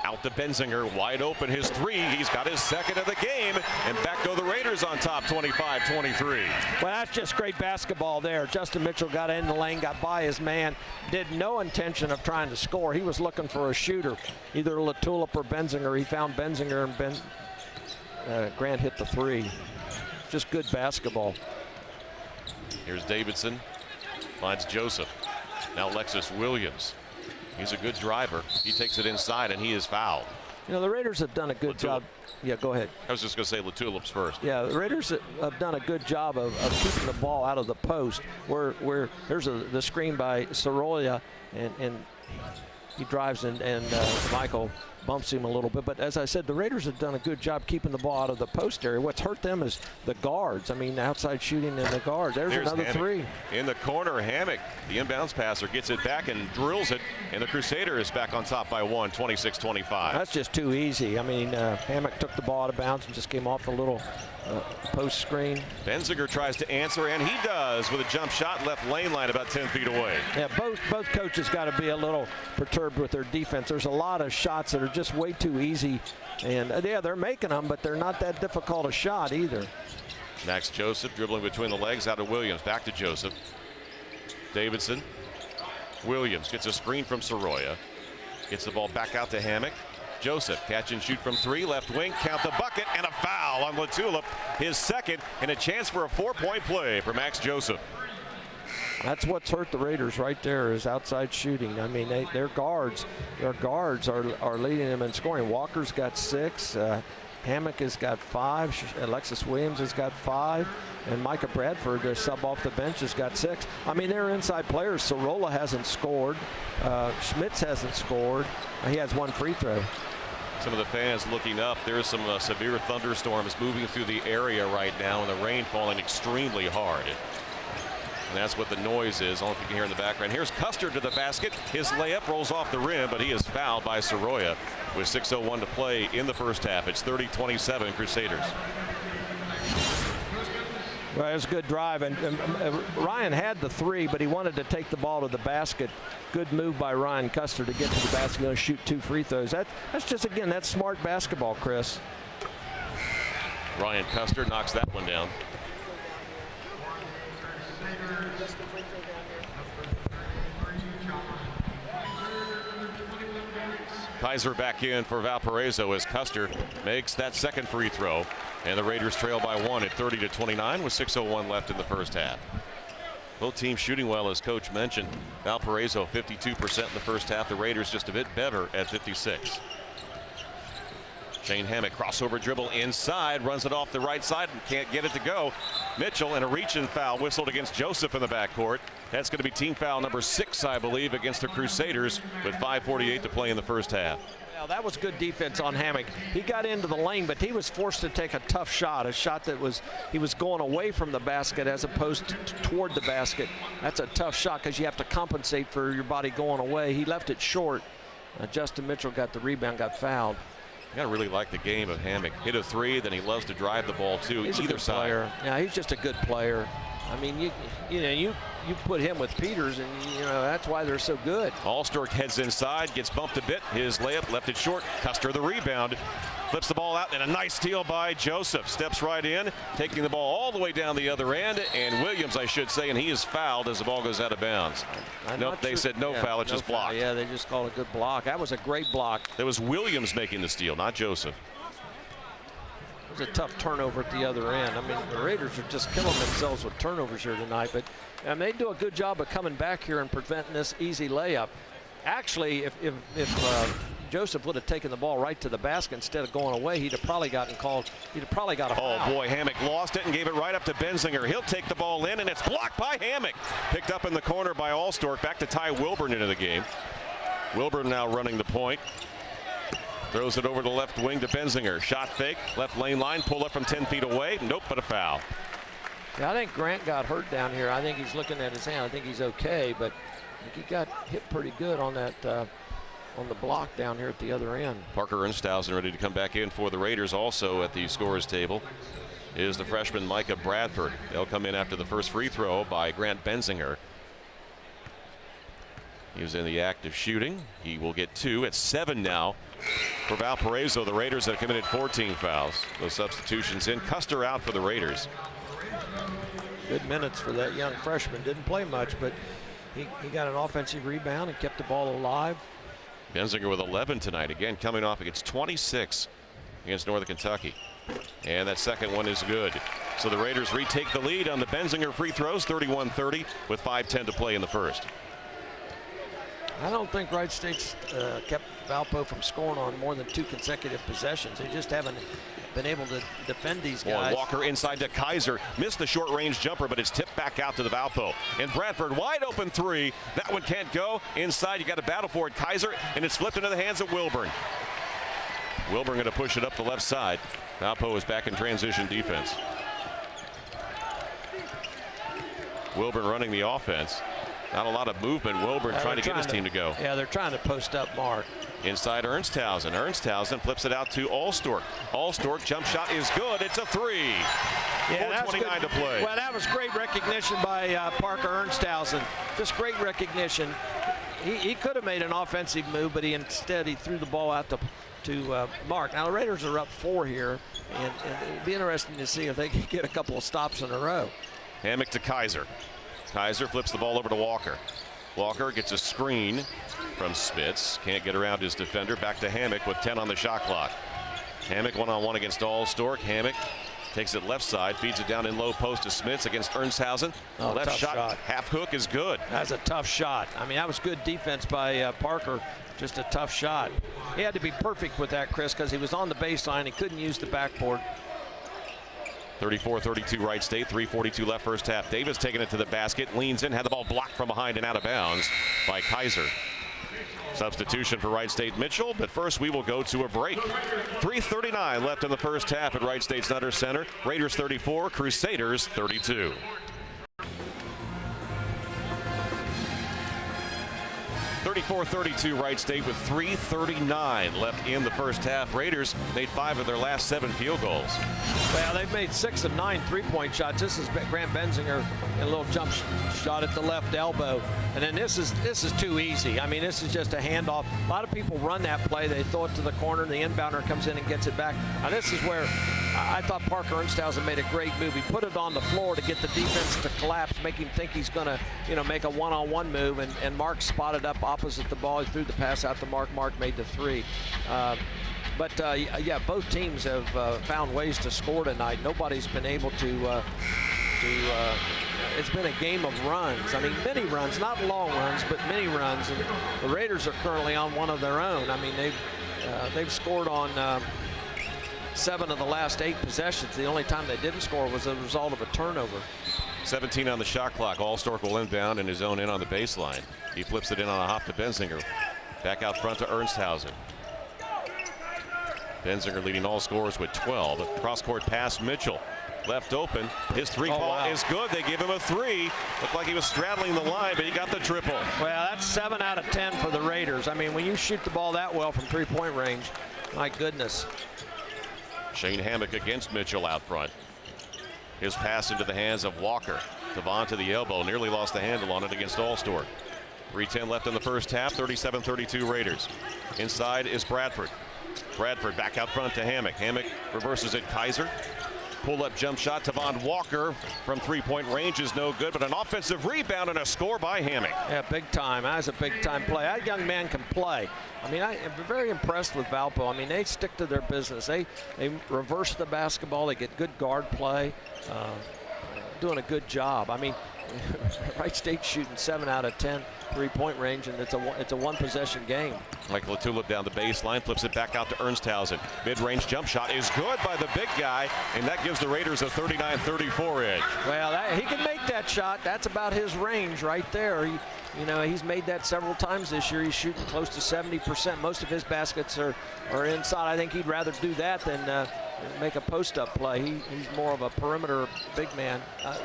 Speaker 1: Out to Benzinger, wide open, his 3. He's got his 2nd of the game, and back go the Raiders on top, 25-23.
Speaker 2: Well, that's just great basketball there. Justin Mitchell got in the lane, got by his man, did no intention of trying to score. He was looking for a shooter, either LaTulip or Benzinger. He found Benzinger, and Grant hit the 3. Just good basketball.
Speaker 1: Here's Davidson, finds Joseph. Now Alexis Williams. He's a good driver. He takes it inside, and he is fouled.
Speaker 2: You know, the Raiders have done a good job. Yeah, go ahead.
Speaker 1: I was just going to say LaTulips first.
Speaker 2: Yeah, the Raiders have done a good job of keeping the ball out of the post. Where there's the screen by Sorolla, and he drives and Michael bumps him a little bit. But as I said, the Raiders have done a good job keeping the ball out of the post area. What's hurt them is the guards. I mean, outside shooting in the guards. There's another
Speaker 1: Hammock.
Speaker 2: 3.
Speaker 1: In the corner, Hammock, the inbounds passer, gets it back and drills it, and the Crusader is back on top by 1, 26-25.
Speaker 2: That's just too easy. I mean, Hammock took the ball out of bounds and just came off the little post screen.
Speaker 1: Benzinger tries to answer, and he does with a jump shot left lane line about 10 feet away.
Speaker 2: Yeah, both coaches got to be a little perturbed with their defense. There's a lot of shots that are just way too easy, and yeah, they're making them, but they're not that difficult a shot either.
Speaker 1: Max Joseph dribbling between the legs out to Williams. Back to Joseph. Davidson. Williams gets a screen from Sorolla. Gets the ball back out to Hammock. Joseph, catch and shoot from 3, left wing, count the bucket, and a foul on LaTulip, his 2nd, and a chance for a 4-point play for Max Joseph.
Speaker 2: That's what's hurt the Raiders right there, is outside shooting. I mean, their guards are leading them in scoring. Walker's got 6. Hammock has got 5. Alexis Williams has got 5. And Micah Bradford, the sub off the bench, has got 6. I mean, they're inside players. Sorolla hasn't scored. Schmitz hasn't scored. He has 1 free throw.
Speaker 1: Some of the fans looking up. There's some severe thunderstorms moving through the area right now, and the rain falling extremely hard. And that's what the noise is. I don't know if you can hear in the background. Here's Custer to the basket. His layup rolls off the rim, but he is fouled by Sorolla with 6:01 to play in the first half. It's 30-27 Crusaders.
Speaker 2: Well, it was a good drive, and Ryan had the 3, but he wanted to take the ball to the basket. Good move by Ryan Custer to get to the basket and shoot 2 free throws. That's just, again, that's smart basketball, Chris.
Speaker 1: Ryan Custer knocks that one down. Kaiser back in for Valparaiso as Custer makes that 2nd free throw. And the Raiders trail by 1 at 30-29 with 6:01 left in the first half. Both teams shooting well, as Coach mentioned. Valparaiso 52% in the first half. The Raiders just a bit better at 56. Shane Hammock, crossover dribble inside, runs it off the right side and can't get it to go. Mitchell, and a reach-in foul whistled against Joseph in the backcourt. That's going to be team foul number 6, I believe, against the Crusaders with 5:48 to play in the first half.
Speaker 2: Well, that was good defense on Hammock. He got into the lane, but he was forced to take a tough shot, a shot that he was going away from the basket as opposed to toward the basket. That's a tough shot because you have to compensate for your body going away. He left it short. Justin Mitchell got the rebound, got fouled.
Speaker 1: You gotta really like the game of Hammock. Hit a 3, then he loves to drive the ball too.
Speaker 2: He's
Speaker 1: either side.
Speaker 2: Player. Yeah, he's just a good player. I mean, you put him with Peters, and that's why they're so good.
Speaker 1: Allstork heads inside, gets bumped a bit. His layup left it short. Custer the rebound, flips the ball out, and a nice steal by Joseph. Steps right in, taking the ball all the way down the other end, and Williams, I should say, and he is fouled as the ball goes out of bounds. Nope, they said no foul. It's just blocked.
Speaker 2: Yeah, they just called a good block. That was a great block.
Speaker 1: That was Williams making the steal, not Joseph.
Speaker 2: a tough turnover at the other end. I mean, the Raiders are just killing themselves with turnovers here tonight, but they do a good job of coming back here and preventing this easy layup. Actually, if Joseph would have taken the ball right to the basket instead of going away, he'd have probably gotten called. He'd have probably got a foul.
Speaker 1: Oh boy, Hammock lost it and gave it right up to Benzinger. He'll take the ball in, and it's blocked by Hammock. Picked up in the corner by Allstork. Back to Ty Wilburn into the game. Wilburn now running the point. Throws it over to the left wing to Benzinger. Shot fake, left lane line, pull up from 10 feet away. Nope, but a foul.
Speaker 2: Yeah, I think Grant got hurt down here. I think he's looking at his hand. I think he's okay, but I think he got hit pretty good on that on the block down here at the other end.
Speaker 1: Parker Ernstausen ready to come back in for the Raiders. Also at the scorers table is the freshman Micah Bradford. They'll come in after the first free throw by Grant Benzinger. He was in the act of shooting. He will get 2. It's 7 now for Valparaiso. The Raiders have committed 14 fouls. Those substitutions in. Custer out for the Raiders.
Speaker 2: Good minutes for that young freshman. Didn't play much, but he got an offensive rebound and kept the ball alive.
Speaker 1: Benzinger with 11 tonight. Again, coming off against 26 against Northern Kentucky. And that second one is good. So the Raiders retake the lead on the Benzinger free throws, 31-30, with 5:10 to play in the first.
Speaker 2: I don't think Wright State's kept Valpo from scoring on more than 2 consecutive possessions. They just haven't been able to defend these guys.
Speaker 1: Walker inside to Kaiser. Missed the short range jumper, but it's tipped back out to the Valpo. And Bradford wide open 3. That one can't go. Inside, you got to battle for it. Kaiser, and it's flipped into the hands of Wilburn. Wilburn going to push it up the left side. Valpo is back in transition defense. Wilburn running the offense. Not a lot of movement. Wilburn trying to get his team to go.
Speaker 2: Yeah, they're trying to post up Mark.
Speaker 1: Inside Ernstausen. Ernstausen flips it out to Allstork. Allstork jump shot is good. It's a 3.
Speaker 2: Yeah,
Speaker 1: 4:29 to play.
Speaker 2: Well, that was great recognition by Parker Ernstausen. Just great recognition. He could have made an offensive move, but instead he threw the ball out to Mark. Now the Raiders are up 4 here, and it'd be interesting to see if they can get a couple of stops in a row.
Speaker 1: Hammock to Kaiser. Kaiser flips the ball over to Walker. Walker gets a screen from Spitz. Can't get around his defender. Back to Hammock with 10 on the shot clock. Hammock one-on-one against Allstork. Hammock takes it left side, feeds it down in low post to Spitz against Ernstausen.
Speaker 2: Oh,
Speaker 1: left shot, half hook is good.
Speaker 2: That's a tough shot. I mean, that was good defense by Parker. Just a tough shot. He had to be perfect with that, Chris, because he was on the baseline. He couldn't use the backboard.
Speaker 1: 34-32 Wright State, 3:42 left first half. Davis taking it to the basket, leans in, had the ball blocked from behind and out of bounds by Kaiser. Substitution for Wright State Mitchell, but first we will go to a break. 3:39 left in the first half at Wright State's Nutter Center. Raiders 34, Crusaders 32. 34-32 Wright State with 3:39 left in the first half. Raiders made 5 of their last 7 field goals.
Speaker 2: Well, they've made 6 of 9 3-point shots. This is Grant Benzinger, a little jump shot at the left elbow. And then this is too easy. I mean, this is just a handoff. A lot of people run that play. They throw it to the corner, and the inbounder comes in and gets it back. Now, this is where I thought Parker Ernstausen made a great move. He put it on the floor to get the defense to collapse, make him think he's going to, make a one-on-one move. And Mark spotted up opposite the ball. He threw the pass out to Mark. Mark made the 3. Yeah, both teams have found ways to score tonight. Nobody's been able to it's been a game of runs. I mean, many runs, not long runs, but many runs. And the Raiders are currently on one of their own. I mean, they've scored on 7 of the last 8 possessions. The only time they didn't score was a result of a turnover.
Speaker 1: 17 on the shot clock. Allstork will inbound and his own in on the baseline. He flips it in on a hop to Benzinger. Back out front to Ernstausen. Benzinger leading all scorers with 12. Cross-court pass, Mitchell. Left open. His 3 ball is good. They give him a 3. Looked like he was straddling the line, but he got the triple.
Speaker 2: Well, that's 7 out of 10 for the Raiders. I mean, when you shoot the ball that well from 3-point range, my goodness.
Speaker 1: Shane Hammock against Mitchell out front. His pass into the hands of Walker. Devon to the elbow. Nearly lost the handle on it against Allstork. 3:10 left in the first half. 37-32 Raiders. Inside is Bradford. Bradford back out front to Hammock. Hammock reverses it. Kaiser. Pull-up jump shot to Von Walker from three-point range is no good, but an offensive rebound and a score by Hammock.
Speaker 2: Yeah, big time. That's a big-time play. That young man can play. I mean, I'm very impressed with Valpo. I mean, they stick to their business. They reverse the basketball. They get good guard play. Doing a good job. I mean, Wright State shooting 7 out of 10 three-point range, and it's a one-possession game.
Speaker 1: Like Latulip down the baseline, flips it back out to Ernstshausen. Mid-range jump shot is good by the big guy, and that gives the Raiders a 39-34 edge.
Speaker 2: Well, he can make that shot. That's about his range right there. You know, he's made that several times this year. He's shooting close to 70%. Most of his baskets are inside. I think he'd rather do that than make a post-up play. He's more of a perimeter big man,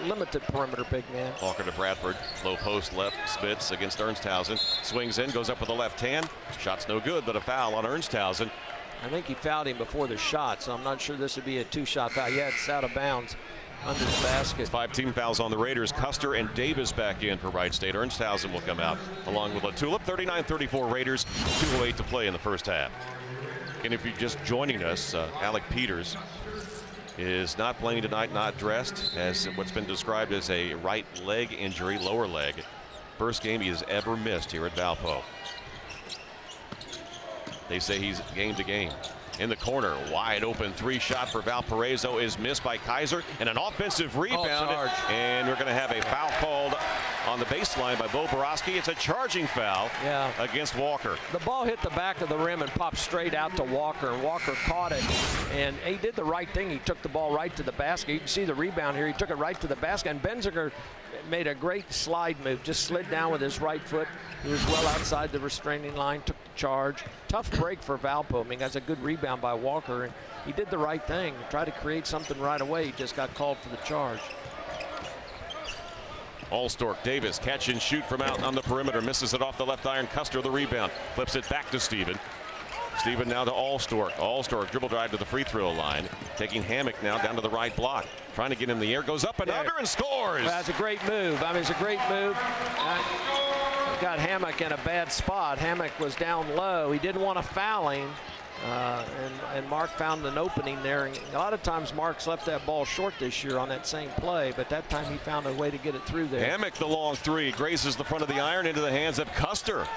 Speaker 2: limited perimeter big man.
Speaker 1: Walker to Bradford, low post left, spits against Ernstshausen. Swings in, goes up with the left hand. Shot's no good, but a foul on Ernstshausen.
Speaker 2: I think he fouled him before the shot, so I'm not sure this would be a two-shot foul. Yeah, it's out of bounds under the basket.
Speaker 1: 5 team fouls on the Raiders. Custer and Davis back in for Wright State. Ernstshausen will come out along with Latulip. 39-34 Raiders, 2:08 to play in the first half. And if you're just joining us, Alec Peters is not playing tonight, not dressed, as what's been described as a right leg injury, lower leg. First game he has ever missed here at Valpo. They say he's game to game. In the corner, wide open three-shot for Valparaiso is missed by Kaiser, and an offensive rebound. And we're going to have a foul called on the baseline by Bo Borowski. It's a charging foul against Walker.
Speaker 2: The ball hit the back of the rim and popped straight out to Walker, and Walker caught it. And he did the right thing. He took the ball right to the basket. You can see the rebound here. He took it right to the basket, and Benziger made a great slide move, just slid down with his right foot. He was well outside the restraining line, took the charge. Tough break for Valpo. I mean, that's a good rebound by Walker, and he did the right thing. Tried to create something right away. He just got called for the charge.
Speaker 1: Allstork, Davis, catch and shoot from out on the perimeter. Misses it off the left iron. Custer the rebound. Flips it back to Steven. Steven now to Allstork. Allstork dribble drive to the free throw line. Taking Hammock now down to the right block. Trying to get in the air. Goes up and under and scores.
Speaker 2: Well, that's a great move. I mean, it's a great move. Got Hammock in a bad spot. Hammock was down low. He didn't want to foul him. And Mark found an opening there. And a lot of times Mark's left that ball short this year on that same play, but that time he found a way to get it through there.
Speaker 1: Hammock, the long three, grazes the front of the iron into the hands of Custer.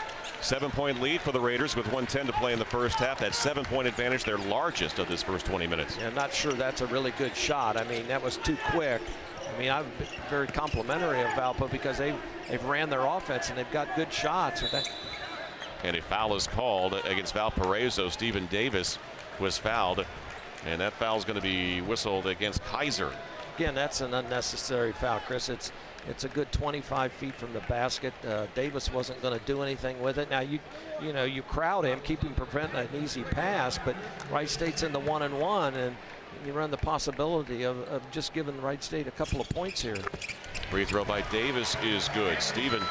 Speaker 1: 7-point lead for the Raiders with 1:10 to play in the first half. That 7-point advantage, their largest of this first 20 minutes.
Speaker 2: Yeah, I'm not sure that's a really good shot. I mean, that was too quick. I mean, I'm very complimentary of Valpo because they've ran their offense and they've got good shots.
Speaker 1: And a foul is called against Valparaiso. Stephen Davis was fouled, and that foul is going to be whistled against Kaiser.
Speaker 2: Again, that's an unnecessary foul, Chris. It's a good 25 feet from the basket. Davis wasn't going to do anything with it. Now you crowd him, keep him preventing an easy pass, but Wright State's in the 1-and-1, and you run the possibility of just giving Wright State a couple of points here.
Speaker 1: Free throw by Davis is good. Steven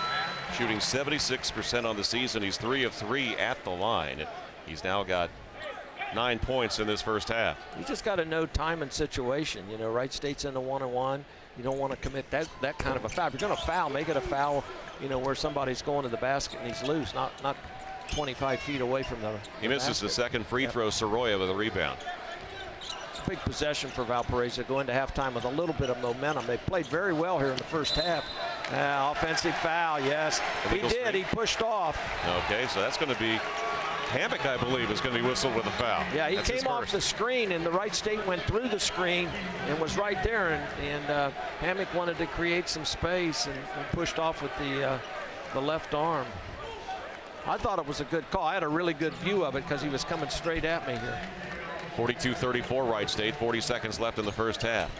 Speaker 1: shooting 76% on the season. He's 3 of 3 at the line. He's now got 9 points in this first half.
Speaker 2: You just got to know time and situation. You know, Wright State's in the 1-and-1. You don't want to commit that kind of a foul. If you're going to foul, make it a foul, you know, where somebody's going to the basket and he's loose, not 25 feet away from the
Speaker 1: He misses
Speaker 2: basket.
Speaker 1: the second free throw. Soroya with a rebound.
Speaker 2: Big possession for Valparaiso, going to halftime with a little bit of momentum. They played very well here in the first half. Offensive foul, yes. He did. He pushed off.
Speaker 1: Okay, so that's going to be Hammock, I believe, is going to be whistled with a foul.
Speaker 2: Yeah, he came off the screen, and the Wright State went through the screen and was right there. And Hammock wanted to create some space and pushed off with the left arm. I thought it was a good call. I had a really good view of it because he was coming straight at me here.
Speaker 1: 42-34 Wright State. 40 seconds left in the first half.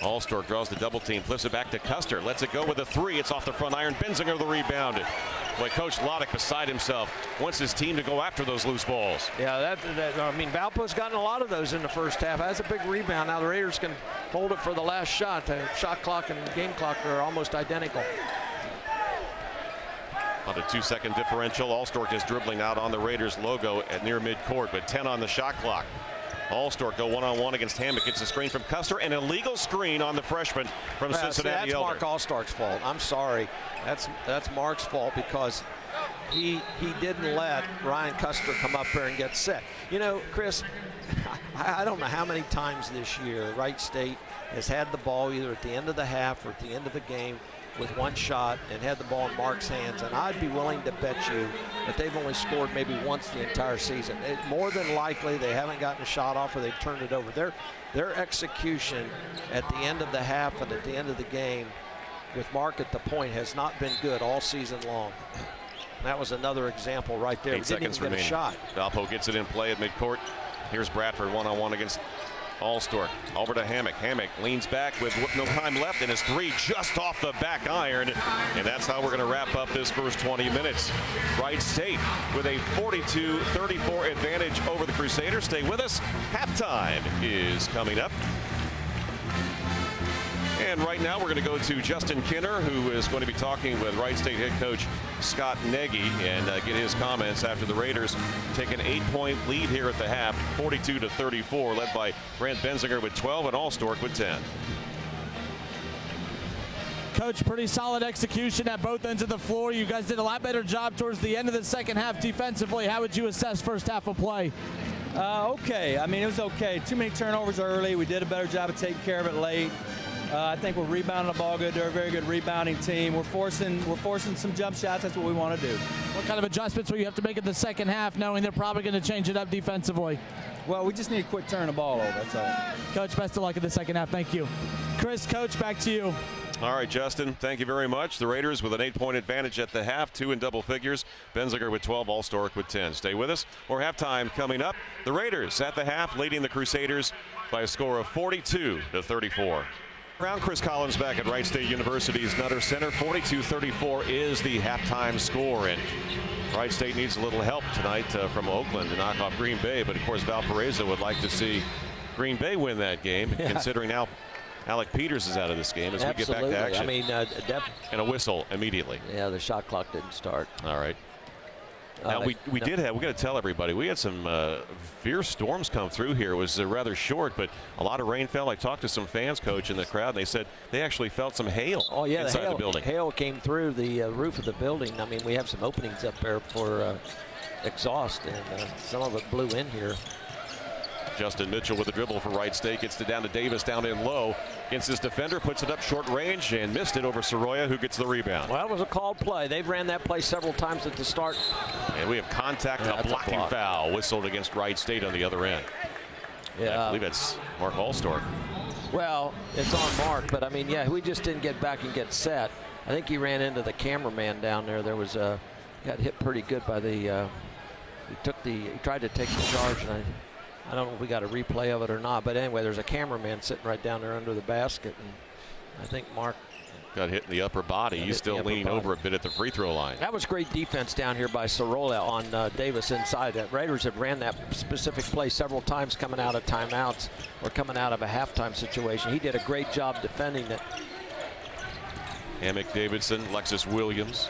Speaker 1: Allstork draws the double team, flips it back to Custer, lets it go with a three. It's off the front iron. Benziger the rebound. Boy, Coach Loddick beside himself wants his team to go after those loose balls.
Speaker 2: Yeah, I mean, Valpo's gotten a lot of those in the first half. Has a big rebound. Now the Raiders can hold it for the last shot. The shot clock and game clock are almost identical.
Speaker 1: On a 2-second differential. Allstork is dribbling out on the Raiders logo at near midcourt, but 10 on the shot clock. Allstork go one-on-one against Hammock. Gets a screen from Custer. An illegal screen on the freshman from Cincinnati.
Speaker 2: That's Mark Allstark's fault. I'm sorry. That's Mark's fault because he didn't let Ryan Custer come up there and get set. You know, Chris, I don't know how many times this year Wright State has had the ball either at the end of the half or at the end of the game with one shot and had the ball in Mark's hands, and I'd be willing to bet you that they've only scored maybe once the entire season. More than likely they haven't gotten a shot off or they've turned it over. Their execution at the end of the half and at the end of the game with Mark at the point has not been good all season long. That was another example right there.
Speaker 1: 8 seconds remaining.
Speaker 2: Get a shot.
Speaker 1: Valpo gets it in play at midcourt. Here's Bradford one-on-one against Allstork. Over to Hammock. Hammock leans back with no time left, and his three just off the back iron. And that's how we're going to wrap up this first 20 minutes. Wright State with a 42-34 advantage over the Crusaders. Stay with us. Halftime is coming up. And right now we're going to go to Justin Kinner, who is going to be talking with Wright State head coach Scott Nagy and get his comments after the Raiders take an 8-point lead here at the half, 42-34, led by Brent Benzinger with 12 and Allstork with 10.
Speaker 3: Coach, pretty solid execution at both ends of the floor. You guys did a lot better job towards the end of the second half defensively. How would you assess first half of play?
Speaker 4: Okay. I mean, it was okay. Too many turnovers early. We did a better job of taking care of it late. I think we're rebounding the ball good. They're a very good rebounding team. We're forcing some jump shots. That's what we want to do.
Speaker 3: What kind of adjustments will you have to make in the second half, knowing they're probably going to change it up defensively?
Speaker 4: Well, we just need to quit turning the ball over. That's all.
Speaker 3: Coach, best of luck in the second half. Thank you. Chris, Coach, back to you.
Speaker 1: All right, Justin, thank you very much. The Raiders with an 8-point advantage at the half, 2 in double figures. Benzinger with 12, Allstork with 10. Stay with us. More halftime coming up. The Raiders at the half leading the Crusaders by a score of 42-34. Around Chris Collins back at Wright State University's Nutter Center. 42-34 is the halftime score, and Wright State needs a little help tonight from Oakland to knock off Green Bay. But of course, Valparaiso would like to see Green Bay win that game, considering now Alec Peters is out of this game as we get back to action.
Speaker 2: I mean,
Speaker 1: and a whistle immediately.
Speaker 2: Yeah, the shot clock didn't start.
Speaker 1: All right. Now, we got to tell everybody, we had some fierce storms come through here. It was rather short, but a lot of rain fell. I talked to some fans, Coach, in the crowd, and they said they actually felt some hail inside the building.
Speaker 2: Hail came through the roof of the building. I mean, we have some openings up there for exhaust, and some of it blew in here.
Speaker 1: Justin Mitchell with a dribble for Wright State. Gets it down to Davis down in low. Against his defender. Puts it up short range and missed it over Soroya, who gets the rebound.
Speaker 2: Well, it was a called play. They've ran that play several times at the start.
Speaker 1: And we have contact, a blocking foul whistled against Wright State on the other end.
Speaker 2: Yeah.
Speaker 1: I believe it's Mark Allstork.
Speaker 2: Well, it's on Mark, but I mean, yeah, we just didn't get back and get set. I think he ran into the cameraman down there. There was got hit pretty good by the he tried to take the charge, and I don't know if we got a replay of it or not, but anyway, there's a cameraman sitting right down there under the basket, and I think Mark
Speaker 1: got hit in the upper body. He's still leaning over a bit at the free throw line.
Speaker 2: That was great defense down here by Sorolla on Davis inside. The Raiders have ran that specific play several times coming out of timeouts or coming out of a halftime situation. He did a great job defending it.
Speaker 1: Hammock, Davidson, Lexus Williams.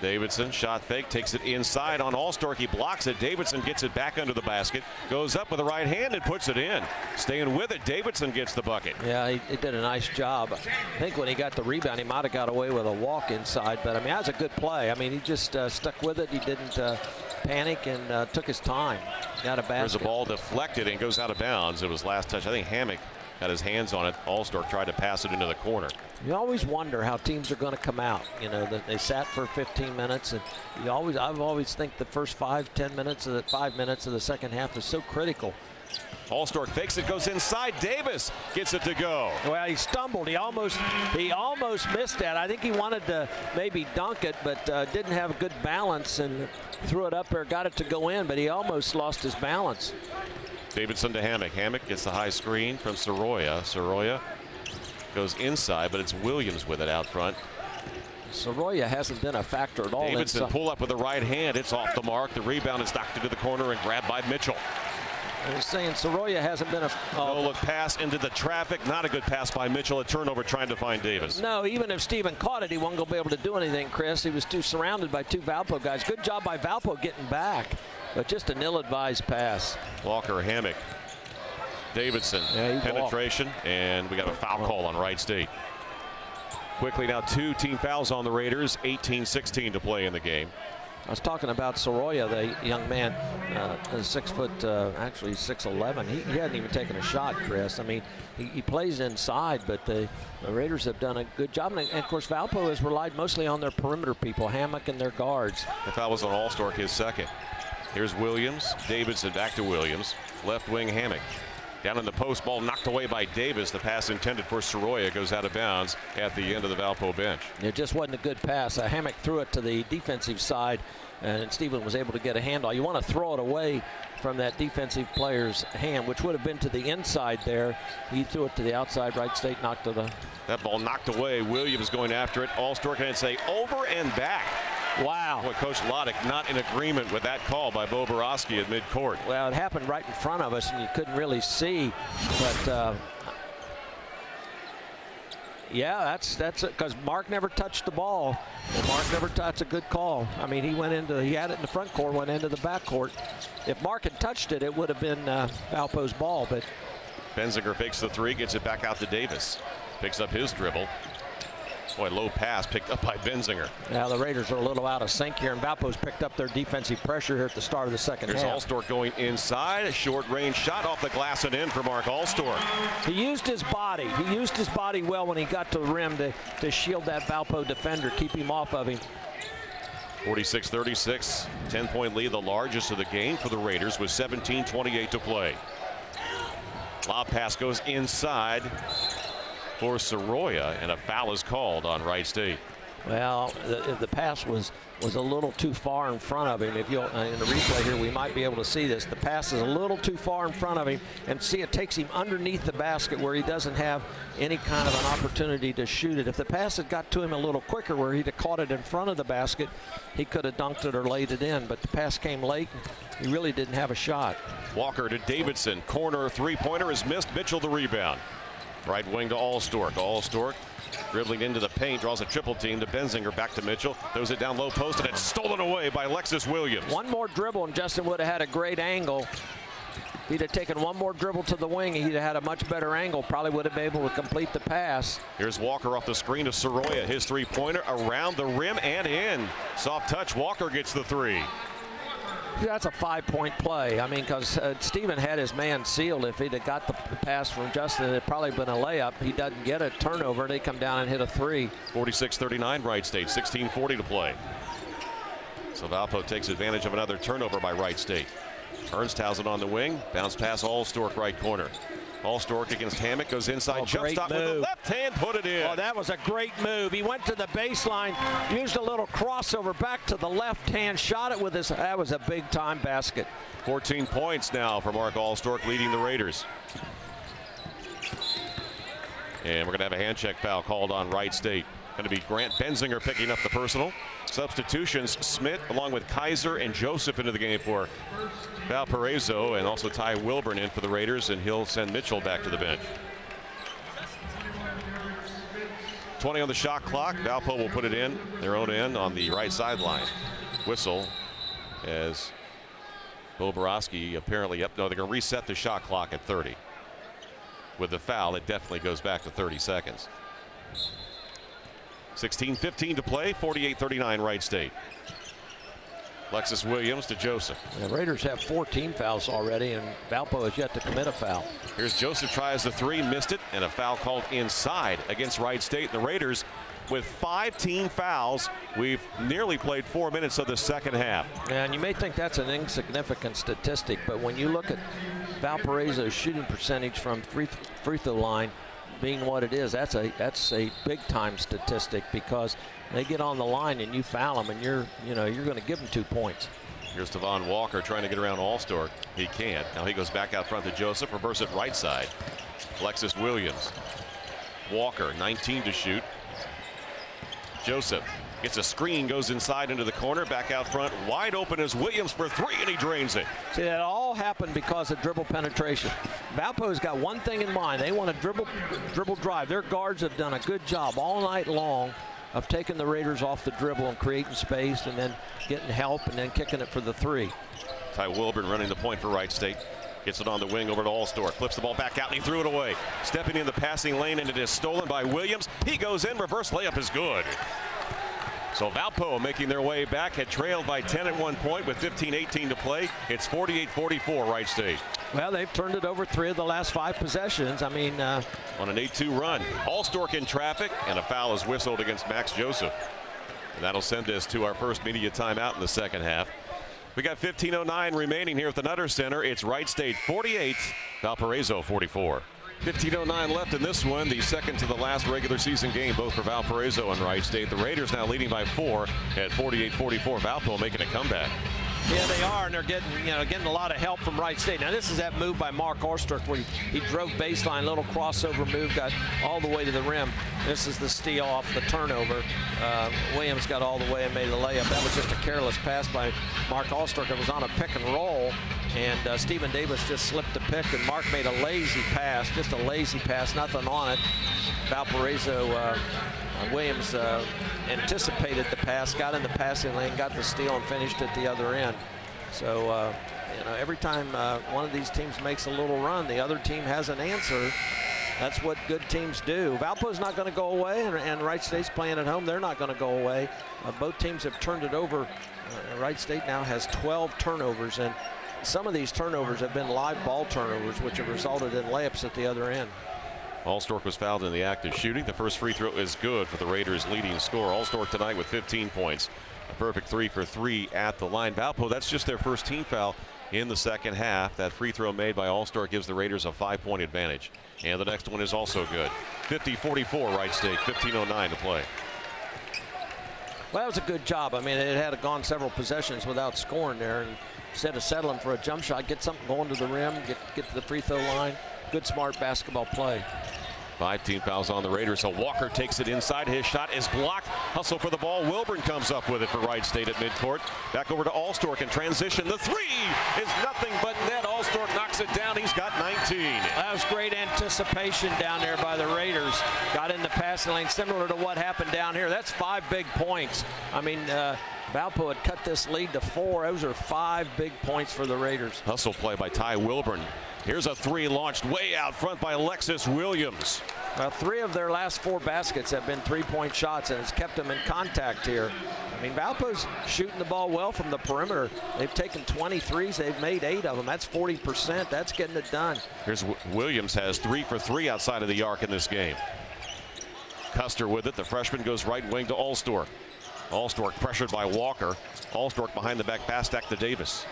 Speaker 1: Davidson, shot fake, takes it inside on Allstork. He blocks it. Davidson gets it back under the basket. Goes up with the right hand and puts it in. Staying with it, Davidson gets the bucket.
Speaker 2: Yeah, he did a nice job. I think when he got the rebound, he might have got away with a walk inside. But, I mean, that was a good play. I mean, he just stuck with it. He didn't panic and took his time. Got a basket.
Speaker 1: There's a ball deflected and goes out of bounds. It was last touch. I think Hammock got his hands on it. Allstork tried to pass it into the corner.
Speaker 2: You always wonder how teams are going to come out. You know, that they sat for 15 minutes, and I've always think the first 5 minutes of the second half is so critical.
Speaker 1: Allstork fakes it, goes inside. Davis gets it to go.
Speaker 2: Well, he stumbled. He almost missed that. I think he wanted to maybe dunk it, but didn't have a good balance and threw it up there, got it to go in, but he almost lost his balance.
Speaker 1: Davidson to Hammock. Hammock gets the high screen from Soroya. Soroya goes inside, but it's Williams with it out front.
Speaker 2: Soroya hasn't been a factor at all.
Speaker 1: Davidson pull up with the right hand. It's off the mark. The rebound is knocked into the corner and grabbed by Mitchell.
Speaker 2: I was saying Soroya hasn't been a
Speaker 1: no-look pass into the traffic. Not a good pass by Mitchell. A turnover trying to find Davis.
Speaker 2: No, even if Steven caught it, he wasn't going to be able to do anything, Chris. He was too surrounded by two Valpo guys. Good job by Valpo getting back, but just an ill-advised pass.
Speaker 1: Walker, Hammock, Davidson, penetration, and we got a foul call on Wright State. Quickly now 2 team fouls on the Raiders, 18-16 to play in the game.
Speaker 2: I was talking about Soroya, the young man, 6 foot, actually 6'11". He hadn't even taken a shot, Chris. I mean, he plays inside, but the Raiders have done a good job. And of course, Valpo has relied mostly on their perimeter people, Hammock and their guards.
Speaker 1: The foul was on Allstork, his second. Here's Williams, Davidson back to Williams, left wing Hammock. Down in the post, ball knocked away by Davis. The pass intended for Soroya goes out of bounds at the end of the Valpo bench.
Speaker 2: It just wasn't a good pass. Hammock threw it to the defensive side, and Stephen was able to get a handle. You want to throw it away from that defensive player's hand, which would have been to the inside there. He threw it to the outside. Wright State knocked it.
Speaker 1: That ball knocked away. Williams going after it. Allstork can say over and back.
Speaker 2: Wow.
Speaker 1: Boy, Coach Loddick not in agreement with that call by Bo Borowski at midcourt.
Speaker 2: Well, it happened right in front of us, and you couldn't really see. But, yeah, that's it, because Mark never touched the ball. Mark never touched. A good call. I mean, he had it in the front court, went into the back court. If Mark had touched it, it would have been Valpo's ball. But
Speaker 1: Benzinger fakes the three, gets it back out to Davis. Picks up his dribble. Boy, low pass picked up by Benzinger.
Speaker 2: Now the Raiders are a little out of sync here, and Valpo's picked up their defensive pressure here at the start of the second half.
Speaker 1: Here's Allstork going inside. A short range shot off the glass and in for Mark Allstork.
Speaker 2: He used his body. He used his body well when he got to the rim to shield that Valpo defender, keep him off of him.
Speaker 1: 46-36, 10-point lead, the largest of the game for the Raiders with 17:28 to play. Lob pass goes inside for Soroya, and a foul is called on Wright State.
Speaker 2: Well, the pass was a little too far in front of him. If you'll in the replay here, we might be able to see this. The pass is a little too far in front of him, and see it takes him underneath the basket where he doesn't have any kind of an opportunity to shoot it. If the pass had got to him a little quicker where he'd have caught it in front of the basket, he could have dunked it or laid it in, but the pass came late. He really didn't have a shot.
Speaker 1: Walker to Davidson. Corner three-pointer is missed. Mitchell the rebound. Right wing to Allstork. Allstork dribbling into the paint, draws a triple team to Benzinger, back to Mitchell, throws it down low post, and it's stolen away by Lexus Williams.
Speaker 2: One more dribble and Justin would have had a great angle. He'd have taken one more dribble to the wing, he'd have had a much better angle, probably would have been able to complete the pass.
Speaker 1: Here's Walker off the screen to Soroya. His three-pointer around the rim and in. Soft touch, Walker gets the three.
Speaker 2: That's a 5-point play. I mean, because Stephen had his man sealed. If he'd have got the pass from Justin, it'd probably been a layup. He doesn't get a turnover. They come down and hit a three.
Speaker 1: 46-39 Wright State, 16:40 to play. So Valpo takes advantage of another turnover by Wright State. Ernsthaus on the wing, bounce pass Allstork right corner. Allstork against Hammock, goes inside, jump stop with the left hand, put it in.
Speaker 2: Oh, that was a great move. He went to the baseline, used a little crossover back to the left hand, shot it with his, that was a big time basket.
Speaker 1: 14 points now for Mark Allstork, leading the Raiders. And we're going to have a hand check foul called on Wright State. Going to be Grant Benzinger picking up the personal. Substitutions, Smith along with Kaiser and Joseph into the game for Valparaiso, and also Ty Wilburn in for the Raiders, and he'll send Mitchell back to the bench. 20 on the shot clock. Valpo will put it in their own end on the right sideline. Whistle as Bo Borowski apparently they're going to reset the shot clock at 30. With the foul, it definitely goes back to 30 seconds. 16:15 to play, 48-39 Wright State. Lexus Williams to Joseph.
Speaker 2: The Raiders have 14 fouls already, and Valpo has yet to commit a foul.
Speaker 1: Here's Joseph, tries the three, missed it, and a foul called inside against Wright State. The Raiders with 5 team fouls. We've nearly played 4 minutes of the second half.
Speaker 2: And you may think that's an insignificant statistic, but when you look at Valparaiso's shooting percentage from free throw line being what it is, that's a big time statistic, because they get on the line and you foul them and you're going to give them 2 points.
Speaker 1: Here's Devon Walker trying to get around Allstork. He can't. Now he goes back out front to Joseph, reverse it right side. Lexus Williams. Walker 19 to shoot. Joseph gets a screen, goes inside into the corner, back out front, wide open is Williams for three, and he drains it.
Speaker 2: See, that all happened because of dribble penetration. Valpo's got one thing in mind. They want to dribble drive. Their guards have done a good job all night long of taking the Raiders off the dribble and creating space and then getting help and then kicking it for the three.
Speaker 1: Ty Wilburn running the point for Wright State. Gets it on the wing over to Allstork. Flips the ball back out and he threw it away. Stepping in the passing lane and it is stolen by Williams. He goes in. Reverse layup is good. So Valpo making their way back, had trailed by 10 at one point with 15-18 to play. It's 48-44 Wright State.
Speaker 2: Well, they've turned it over 3 of the last 5 possessions. I mean,
Speaker 1: on an 8-2 run. Allstork in traffic, and a foul is whistled against Max Joseph. And that'll send us to our first media timeout in the second half. We got 15:09 remaining here at the Nutter Center. It's Wright State 48, Valparaiso 44. 15:09 left in this one, the second to the last regular season game, both for Valparaiso and Wright State. The Raiders now leading by 4 at 48-44. Valpo making a comeback.
Speaker 2: Yeah, they are, and they're getting a lot of help from Wright State. Now, this is that move by Mark Allstork where he drove baseline, little crossover move, got all the way to the rim. This is the steal off the turnover. Williams got all the way and made the layup. That was just a careless pass by Mark Allstork. It was on a pick and roll, and Stephen Davis just slipped the pick, and Mark made a lazy pass, just a lazy pass, nothing on it. Valparaiso, Williams anticipated the pass, got in the passing lane, got the steal, and finished at the other end. So, every time one of these teams makes a little run, the other team has an answer. That's what good teams do. Valpo's not going to go away, and Wright State's playing at home. They're not going to go away. Both teams have turned it over. Wright State now has 12 turnovers, and some of these turnovers have been live ball turnovers, which have resulted in layups at the other end.
Speaker 1: Allstork was fouled in the act of shooting. The first free throw is good for the Raiders' leading scorer. Allstork tonight with 15 points. A perfect 3 for 3 at the line. Valpo, that's just their first team foul in the second half. That free throw made by Allstork gives the Raiders a 5-point advantage. And the next one is also good. 50-44 Wright State, 15:09 to play.
Speaker 2: Well, that was a good job. I mean, it had gone several possessions without scoring there. And instead of settling for a jump shot, get something going to the rim, get to the free throw line. Good, smart basketball play.
Speaker 1: 5 team fouls on the Raiders. So Walker takes it inside. His shot is blocked. Hustle for the ball. Wilburn comes up with it for Wright State at midcourt. Back over to Allstork in transition. The 3 is nothing but net. Allstork knocks it down. He's got 19.
Speaker 2: That was great anticipation down there by the Raiders. Got in the passing lane, similar to what happened down here. That's 5 big points. I mean, Valpo had cut this lead to 4. Those are 5 big points for the Raiders.
Speaker 1: Hustle play by Ty Wilburn. Here's a 3 launched way out front by Alexis Williams.
Speaker 2: Well, 3 of their last 4 baskets have been 3-point shots, and it's kept them in contact here. I mean, Valpo's shooting the ball well from the perimeter. They've taken 23s. They've made 8 of them. That's 40%. That's getting it done.
Speaker 1: Here's Williams has 3 for 3 outside of the arc in this game. Custer with it. The freshman goes right wing to Allstork. Allstork pressured by Walker. Allstork behind the back pass back to Davis.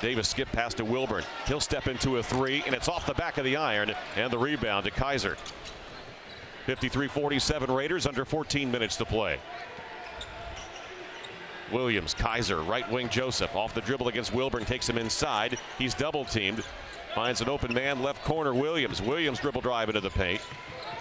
Speaker 1: Davis skip pass to Wilburn. He'll step into a 3, and it's off the back of the iron, and the rebound to Kaiser. 53-47 Raiders, under 14 minutes to play. Williams, Kaiser, right wing Joseph, off the dribble against Wilburn, takes him inside. He's double teamed. Finds an open man, left corner, Williams. Williams dribble drive into the paint.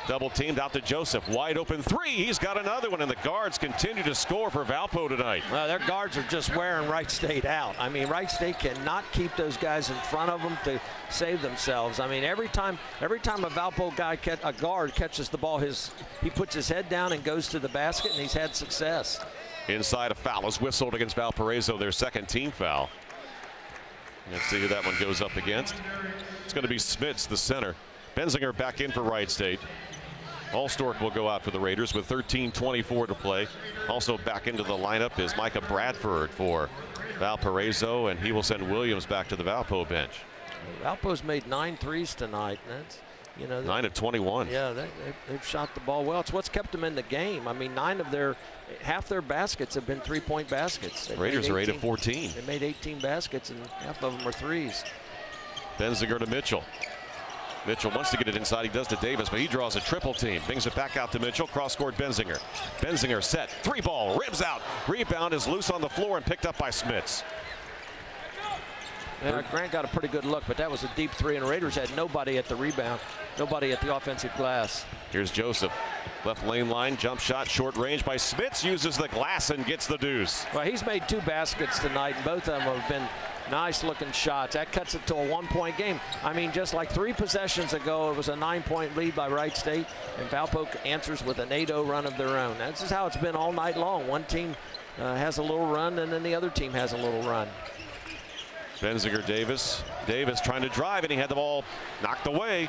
Speaker 1: Double teamed out to Joseph. Wide open 3. He's got another one, and the guards continue to score for Valpo tonight.
Speaker 2: Well, their guards are just wearing Wright State out. I mean, Wright State cannot keep those guys in front of them to save themselves. I mean, every time a Valpo guy, a guard catches the ball, he puts his head down and goes to the basket, and he's had success.
Speaker 1: Inside, a foul is whistled against Valparaiso, their second team foul. Let's see who that one goes up against. It's going to be Smits, the center. Benzinger back in for Wright State. Allstork will go out for the Raiders with 13:24 to play. Also back into the lineup is Micah Bradford for Valparaiso, and he will send Williams back to the Valpo bench.
Speaker 2: Valpo's made 9 threes tonight. That's,
Speaker 1: 9 of 21.
Speaker 2: Yeah, they've shot the ball well. It's what's kept them in the game. I mean, half their baskets have been 3-point baskets.
Speaker 1: The Raiders are 8 of 14.
Speaker 2: They made 18 baskets, and half of them are threes.
Speaker 1: Benzinger to Mitchell. Mitchell wants to get it inside. He does to Davis, but he draws a triple team. Brings it back out to Mitchell. Cross-court Benzinger. Benzinger set. 3-ball. Rims out. Rebound is loose on the floor and picked up by Smits.
Speaker 2: Yeah, Grant got a pretty good look, but that was a deep 3, and Raiders had nobody at the rebound, nobody at the offensive glass.
Speaker 1: Here's Joseph. Left lane line. Jump shot. Short range by Smits. Uses the glass and gets the deuce.
Speaker 2: Well, he's made 2 baskets tonight, and both of them have been nice looking shots. That cuts it to a 1-point game. I mean, just like 3 possessions ago, it was a 9-point lead by Wright State, and Valpo answers with an 8-0 run of their own. That's just how it's been all night long. One team has a little run, and then the other team has a little run.
Speaker 1: Benziger Davis. Davis trying to drive, and he had the ball knocked away.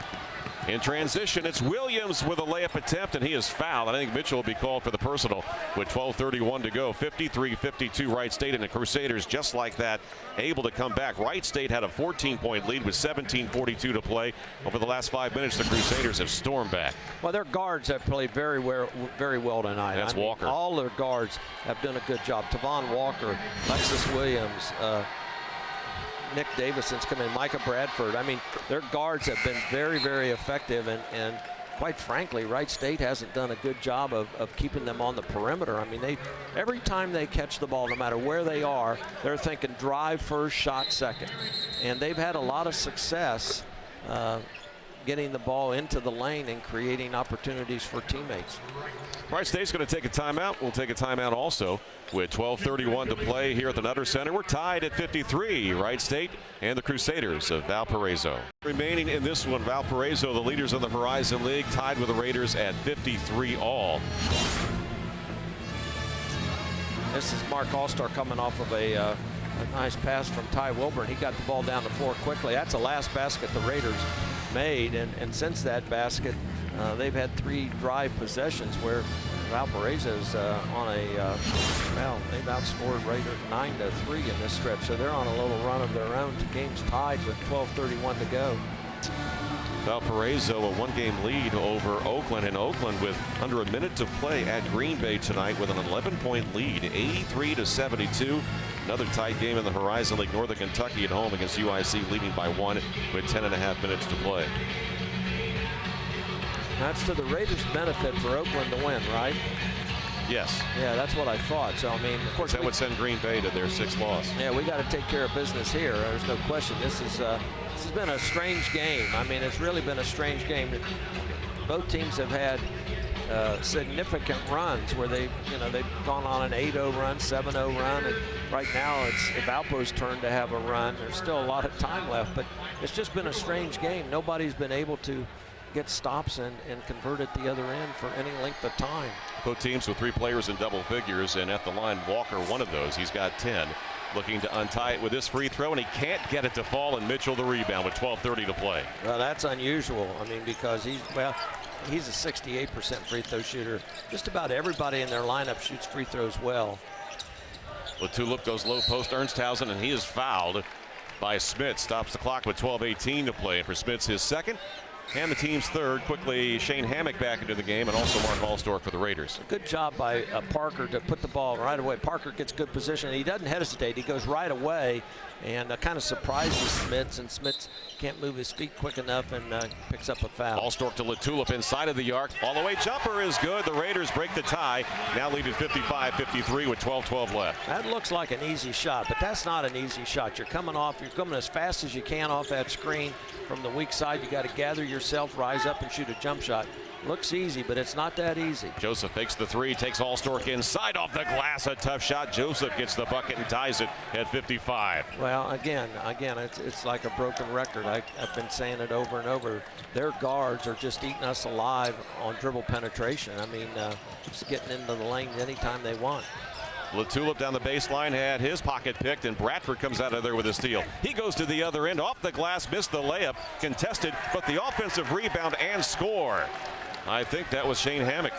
Speaker 1: In transition, it's Williams with a layup attempt, and he is fouled. I think Mitchell will be called for the personal with 12:31 to go. 53-52 Wright State, and the Crusaders just like that able to come back. Wright State had a 14-point lead with 17:42 to play. Over the last 5 minutes, the Crusaders have stormed back.
Speaker 2: Well, their guards have played very well tonight.
Speaker 1: That's Walker.
Speaker 2: All their guards have done a good job. Tavon Walker, Lexus Williams, Nick Davison's come in, Micah Bradford. I mean, their guards have been very, very effective, and quite frankly, Wright State hasn't done a good job of keeping them on the perimeter. I mean, every time they catch the ball, no matter where they are, they're thinking drive first, shot second. And they've had a lot of success getting the ball into the lane and creating opportunities for teammates.
Speaker 1: Wright State's going to take a timeout. We'll take a timeout also with 12:31 to play here at the Nutter Center. We're tied at 53, Wright State and the Crusaders of Valparaiso. Remaining in this one, Valparaiso, the leaders of the Horizon League, tied with the Raiders at 53 all.
Speaker 2: This is Mark Allstar coming off of a nice pass from Ty Wilburn. He got the ball down the floor quickly. That's the last basket the Raiders made, and since that basket, they've had 3 drive possessions where Valparaiso's on a well, they've outscored Raiders 9-3 in this stretch, so they're on a little run of their own. The game's tied with 12:31 to go.
Speaker 1: Valparaiso a 1-game lead over Oakland, and Oakland with under a minute to play at Green Bay tonight with an 11-point lead, 83-72. Another tight game in the Horizon League. Northern Kentucky at home against UIC, leading by 1 with 10.5 minutes to play.
Speaker 2: That's to the Raiders' benefit for Oakland to win, right?
Speaker 1: Yes.
Speaker 2: Yeah, that's what I thought. So, I mean, of course,
Speaker 1: that would send Green Bay to their 6th loss.
Speaker 2: Yeah, we got to take care of business here. There's no question. This has been a strange game. I mean, it's really been a strange game. Both teams have had significant runs where they've gone on an 8-0 run, 7-0 run, and right now it's Valpo's turn to have a run. There's still a lot of time left, but it's just been a strange game. Nobody's been able to get stops and convert at the other end for any length of time.
Speaker 1: Both teams with 3 players in double figures, and at the line, Walker, one of those. He's got 10. Looking to untie it with this free throw, and he can't get it to fall, and Mitchell the rebound with 12:30 to play.
Speaker 2: Well, that's unusual. I mean, because he's a 68% free throw shooter. Just about everybody in their lineup shoots free throws well.
Speaker 1: Latulip goes low post, Ernsthausen, and he is fouled by Smith. Stops the clock with 12:18 to play, and for Smith's his 2nd. And the team's 3rd. Quickly, Shane Hammock back into the game, and also Mark Allstor for the Raiders.
Speaker 2: Good job by Parker to put the ball right away. Parker gets good position. He doesn't hesitate. He goes right away and kind of surprises Smits, and Smits can't move his feet quick enough and picks up a foul.
Speaker 1: Allstor to Latulip inside of the arc. All the way jumper is good. The Raiders break the tie. Now lead at 55-53 with 12:12 left.
Speaker 2: That looks like an easy shot, but that's not an easy shot. You're coming as fast as you can off that screen from the weak side. You got to gather yourself, rise up, and shoot a jump shot. Looks easy, but it's not that easy.
Speaker 1: Joseph fakes the 3, takes Allstork inside off the glass. A tough shot. Joseph gets the bucket and ties it at 55.
Speaker 2: Well, again, it's like a broken record. I've been saying it over and over. Their guards are just eating us alive on dribble penetration. I mean, just getting into the lane anytime they want.
Speaker 1: Latulip down the baseline had his pocket picked, and Bradford comes out of there with a steal. He goes to the other end, off the glass, missed the layup, contested, but the offensive rebound and score. I think that was Shane Hammock.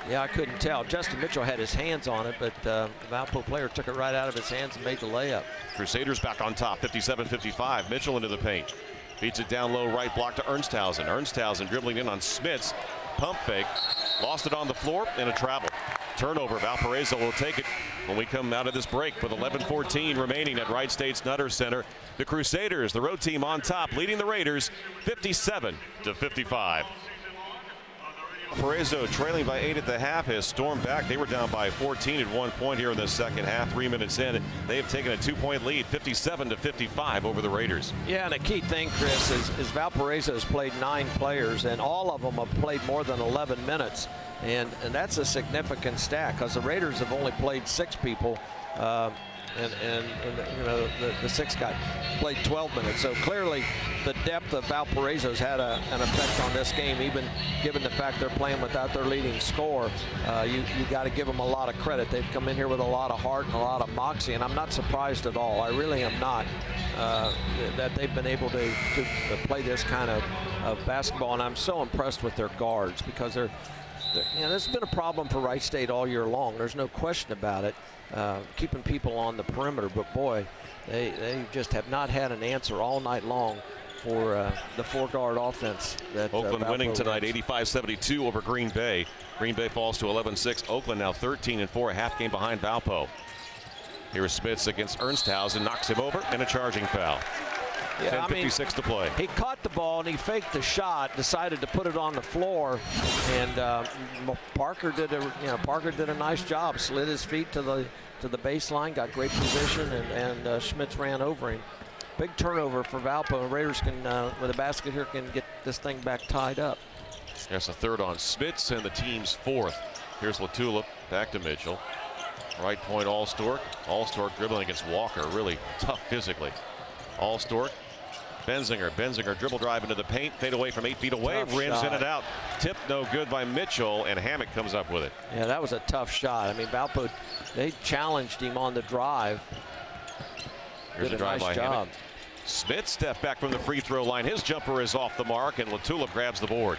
Speaker 2: Yeah, I couldn't tell. Justin Mitchell had his hands on it, but the Valpo player took it right out of his hands and made the layup.
Speaker 1: Crusaders back on top, 57-55. Mitchell into the paint. Feeds it down low, right block to Ernsthausen. Ernsthausen dribbling in on Smits. Pump fake. Lost it on the floor and a travel. Turnover. Valparaiso will take it when we come out of this break with 11:14 remaining at Wright State's Nutter Center. The Crusaders, the road team on top, leading the Raiders 57-55. Valparaiso trailing by 8 at the half has stormed back. They were down by 14 at one point here in the second half. 3 minutes in, they have taken a 2-point lead, 57-55 over the Raiders.
Speaker 2: Yeah, and a key thing, Chris, is Valparaiso has played 9 players, and all of them have played more than 11 minutes. And that's a significant stat because the Raiders have only played 6 people. and you know, the sixth guy played 12 minutes. So clearly the depth of Valparaiso's had an effect on this game, even given the fact they're playing without their leading scorer. You got to give them a lot of credit. They've come in here with a lot of heart and a lot of moxie, and I'm not surprised at all. I really am not, that they've been able to play this kind of basketball, and I'm so impressed with their guards, because you know, this has been a problem for Wright State all year long. There's no question about it, keeping people on the perimeter. But boy, they just have not had an answer all night long for the four-guard offense. That
Speaker 1: Oakland winning tonight,
Speaker 2: runs.
Speaker 1: 85-72 over Green Bay. Green Bay falls to 11-6. Oakland now 13-4, a half game behind Valpo. Here's Spitz against Ernsthausen, knocks him over, and a charging foul.
Speaker 2: Yeah,
Speaker 1: 10:56 to play.
Speaker 2: He caught the ball and he faked the shot, decided to put it on the floor, and Parker did a nice job. Slid his feet to the baseline, got great position, and Schmitz ran over him. Big turnover for Valpo. Raiders can, with a basket here, can get this thing back tied up.
Speaker 1: That's a third on Spitz and the team's fourth. Here's Latula back to Mitchell. Right point, Allstork. Allstork dribbling against Walker, really tough physically. Allstork. Benzinger dribble drive into the paint, fade away from 8 feet away,
Speaker 2: Tough
Speaker 1: rims
Speaker 2: shot.
Speaker 1: in and out. Tip no good by Mitchell, and Hammock comes up with it.
Speaker 2: Yeah, that was a tough shot. I mean, Valpo, they challenged him on the drive.
Speaker 1: Here's
Speaker 2: Did
Speaker 1: a drive
Speaker 2: nice
Speaker 1: by
Speaker 2: job.
Speaker 1: Hammock. Smith step back from the free throw line. His jumper is off the mark, and Latula grabs the board.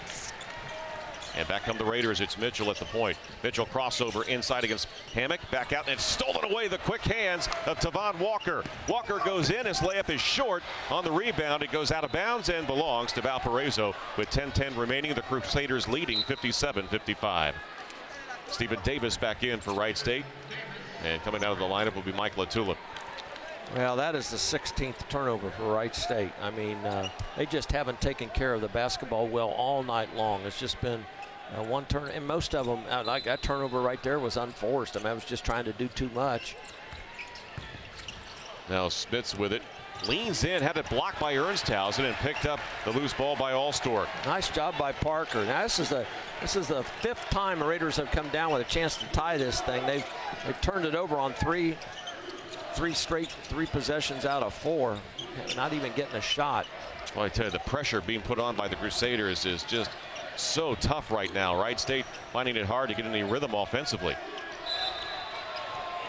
Speaker 1: And back come the Raiders. It's Mitchell at the point. Mitchell crossover inside against Hammock. Back out, and it's stolen away. The quick hands of Tavon Walker. Walker goes in. His layup is short. On the rebound, it goes out of bounds and belongs to Valparaiso with 10:10 remaining. The Crusaders leading 57-55. Stephen Davis back in for Wright State. And coming out of the lineup will be Mike Latula.
Speaker 2: Well, that is the 16th turnover for Wright State. I mean, they just haven't taken care of the basketball well all night long. It's just been one turn, and most of them, like that turnover right there, was unforced. I mean, I was just trying to do too much.
Speaker 1: Now Spitz with it. Leans in, had it blocked by Ernsthausen, and picked up the loose ball by Allstork.
Speaker 2: Nice job by Parker. Now this is the fifth time the Raiders have come down with a chance to tie this thing. They've turned it over on three possessions out of 4, not even getting a shot.
Speaker 1: Well, I tell you, the pressure being put on by the Crusaders is just so tough right now. Wright State finding it hard to get any rhythm offensively.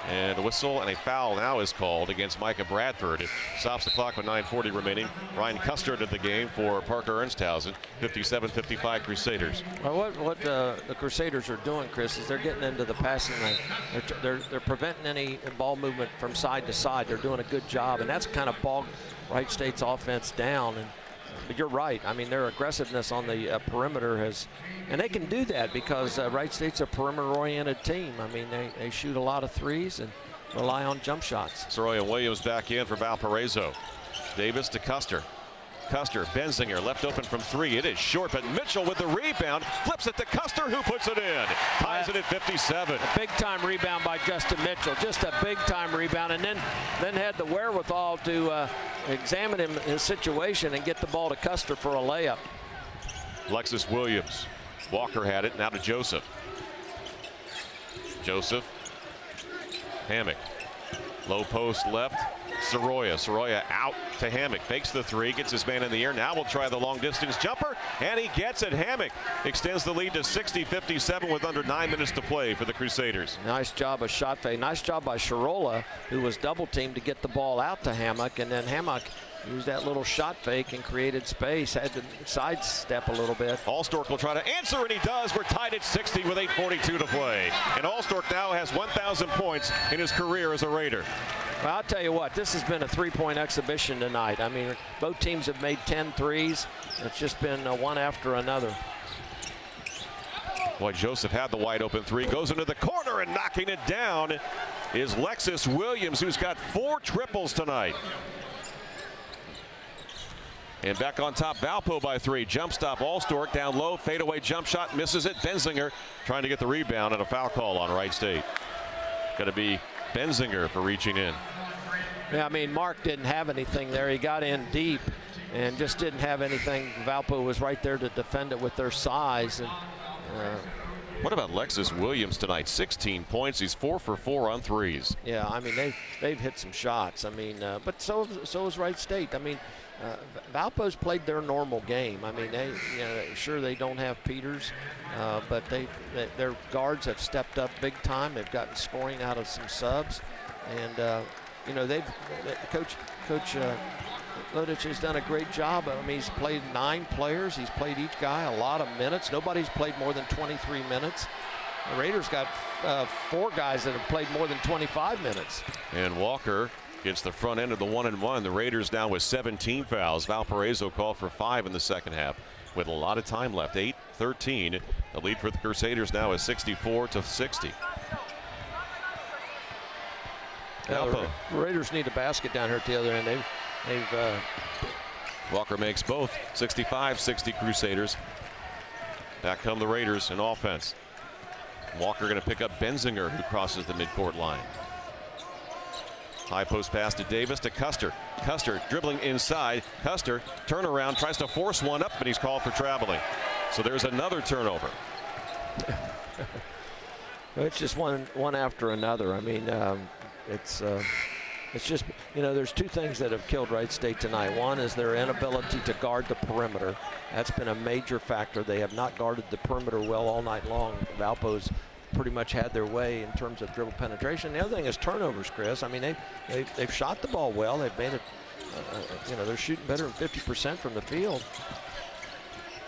Speaker 1: And a whistle and a foul now is called against Micah Bradford. It stops the clock with 9:40 remaining. Ryan Custard at the game for Parker Ernsthausen. 57-55 Crusaders.
Speaker 2: Well, what the Crusaders are doing, Chris, is they're getting into the passing lane. They're preventing any ball movement from side to side. They're doing a good job, and that's kind of bogged Wright State's offense down. But you're right. I mean, their aggressiveness on the perimeter has, and they can do that because Wright State's a perimeter-oriented team. I mean, they shoot a lot of threes and rely on jump shots.
Speaker 1: Soroya Williams back in for Valparaiso. Davis to Custer. Custer, Benzinger left open from 3. It is short, but Mitchell with the rebound flips it to Custer, who puts it in. Ties it at 57.
Speaker 2: A big-time rebound by Justin Mitchell. Just a big-time rebound, and then had the wherewithal to examine his situation and get the ball to Custer for a layup.
Speaker 1: Alexis Williams. Walker had it. Now to Joseph. Joseph. Hammock. Low post left. Soroya out to Hammock. Fakes the 3. Gets his man in the air. Now we'll try the long distance jumper. And he gets it. Hammock extends the lead to 60-57 with under 9 minutes to play for the Crusaders.
Speaker 2: Nice job of shot fake. Nice job by Sharola, who was double teamed to get the ball out to Hammock. And then Hammock used that little shot fake and created space. Had to sidestep a little bit.
Speaker 1: Allstork will try to answer, and he does. We're tied at 60 with 8:42 to play. And Allstork now has 1,000 points in his career as a Raider.
Speaker 2: Well, I'll tell you what, this has been a 3-point exhibition tonight. I mean, both teams have made 10 threes. It's just been one after another.
Speaker 1: Boy, Joseph had the wide open 3. Goes into the corner, and knocking it down is Alexis Williams, who's got 4 triples tonight. And back on top, Valpo by 3. Jump stop, Allstork down low. Fadeaway jump shot, misses it. Benzinger trying to get the rebound, and a foul call on Wright State. Got to be Benzinger for reaching in.
Speaker 2: Yeah, I mean, Mark didn't have anything there. He got in deep and just didn't have anything. Valpo was right there to defend it with their size. And
Speaker 1: What about Lexus Williams tonight? 16 points. He's 4 for 4 on threes.
Speaker 2: Yeah, I mean they've hit some shots. I mean, but so is Wright State. I mean, Valpo's played their normal game. I mean, sure they don't have Peters, but their guards have stepped up big time. They've gotten scoring out of some subs, and Coach Lodich has done a great job. I mean, he's played 9 players. He's played each guy a lot of minutes. Nobody's played more than 23 minutes. The Raiders got 4 guys that have played more than 25 minutes.
Speaker 1: And Walker gets the front end of the 1-and-1. The Raiders now with 17 fouls. Valparaiso called for 5 in the second half with a lot of time left. 8-13. The lead for the Crusaders now is 64-60.
Speaker 2: The Raiders need a basket down here at the other end.
Speaker 1: Walker makes both. 65-60 Crusaders. Back come the Raiders in offense. Walker going to pick up Benzinger, who crosses the midcourt line. High post pass to Davis to Custer. Custer dribbling inside. Custer turnaround, tries to force one up, but he's called for traveling. So there's another turnover.
Speaker 2: It's just one after another. I mean, it's just, there's 2 things that have killed Wright State tonight. One is their inability to guard the perimeter. That's been a major factor. They have not guarded the perimeter well all night long. Valpo's pretty much had their way in terms of dribble penetration. The other thing is turnovers, Chris. I mean, they've shot the ball well. They've made it, they're shooting better than 50% from the field.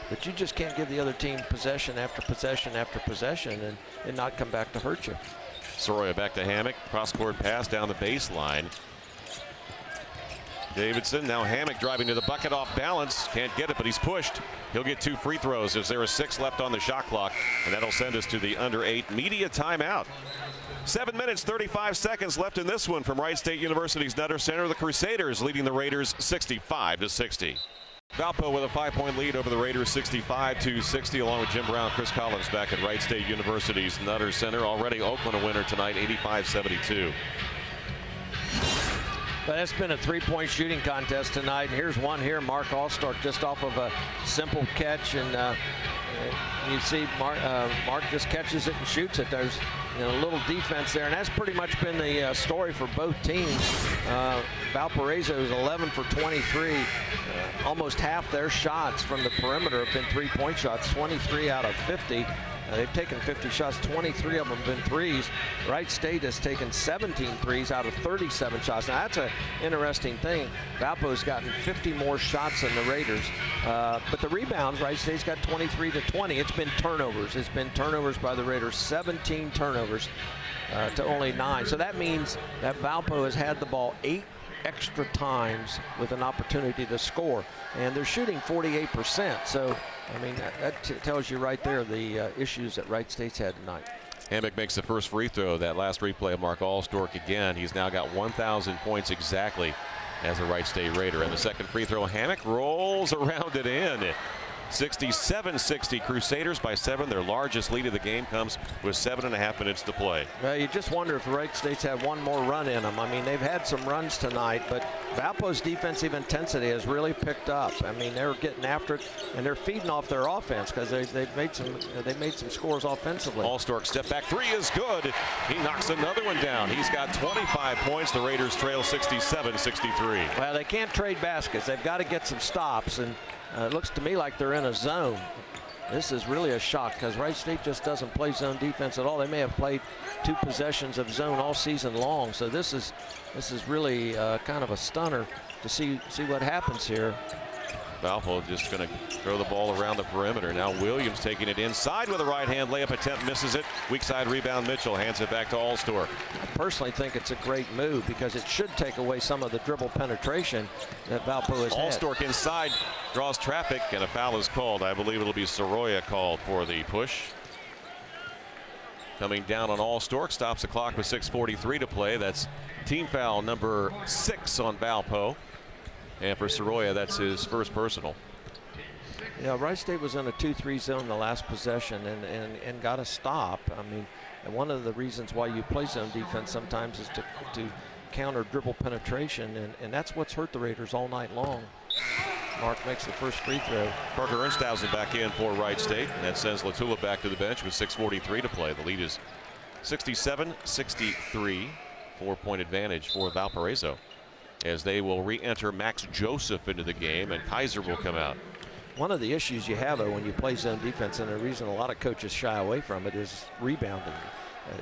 Speaker 2: But you just can't give the other team possession after possession after possession and not come back to hurt you.
Speaker 1: Soroya back to Hammock. Cross-court pass down the baseline. Davidson, now Hammock driving to the bucket off balance. Can't get it, but he's pushed. He'll get 2 free throws as there is 6 left on the shot clock, and that'll send us to the under 8 media timeout. 7 minutes, 35 seconds left in this one from Wright State University's Nutter Center. The Crusaders leading the Raiders 65-60. Valpo with a 5-point lead over the Raiders, 65-60, along with Jim Brown, Chris Collins back at Wright State University's Nutter Center. Already Oakland a winner tonight, 85-72.
Speaker 2: But it's been a 3-point shooting contest tonight. And here's one here. Mark Allstark just off of a simple catch. And you see Mark just catches it and shoots it. There's a little defense there. And that's pretty much been the story for both teams. Valparaiso is 11 for 23. Almost half their shots from the perimeter have been 3-point shots, 23 out of 50. They've taken 50 shots, 23 of them have been threes. Wright State has taken 17 threes out of 37 shots. Now that's an interesting thing. Valpo's gotten 50 more shots than the Raiders. But the rebounds, Wright State's got 23-20. It's been turnovers. It's been turnovers by the Raiders, 17 turnovers to only 9. So that means that Valpo has had the ball 8 extra times with an opportunity to score. And they're shooting 48%. So, I mean, that tells you right there the issues that Wright State's had tonight.
Speaker 1: Hammock makes the first free throw. That last replay of Mark Allstark again. He's now got 1,000 points exactly as a Wright State Raider. And the second free throw, Hammock rolls around it in. 67-60 Crusaders by 7. Their largest lead of the game comes with 7.5 minutes to play.
Speaker 2: Well, you just wonder if the Wright State's had one more run in them. I mean, they've had some runs tonight, but Valpo's defensive intensity has really picked up. I mean, they're getting after it, and they're feeding off their offense because they've made some scores offensively.
Speaker 1: Allstark step back 3 is good. He knocks another one down. He's got 25 points. The Raiders trail 67-63.
Speaker 2: Well, they can't trade baskets. They've got to get some stops, and it looks to me like they're in a zone. This is really a shock because Wright State just doesn't play zone defense at all. They may have played 2 possessions of zone all season long. So this is really kind of a stunner to see what happens here.
Speaker 1: Valpo just going to throw the ball around the perimeter. Now Williams taking it inside with a right-hand layup attempt, misses it. Weak side rebound, Mitchell hands it back to Allstark.
Speaker 2: I personally think it's a great move because it should take away some of the dribble penetration that Valpo has had.
Speaker 1: Allstark inside, draws traffic, and a foul is called. I believe it'll be Soroya called for the push. Coming down on Allstark, stops the clock with 6:43 to play. That's team foul number 6 on Valpo. And for Soroya, that's his first personal.
Speaker 2: Yeah, Wright State was in a 2-3 zone the last possession and got a stop. I mean, and one of the reasons why you play zone defense sometimes is to counter dribble penetration, and that's what's hurt the Raiders all night long. Mark makes the first free throw.
Speaker 1: Parker Ernstausen back in for Wright State. And that sends Latula back to the bench with 6:43 to play. The lead is 67-63. 4-point advantage for Valparaiso, as they will re-enter Max Joseph into the game, and Kaiser will come out.
Speaker 2: One of the issues you have, though, when you play zone defense, and the reason a lot of coaches shy away from it, is rebounding.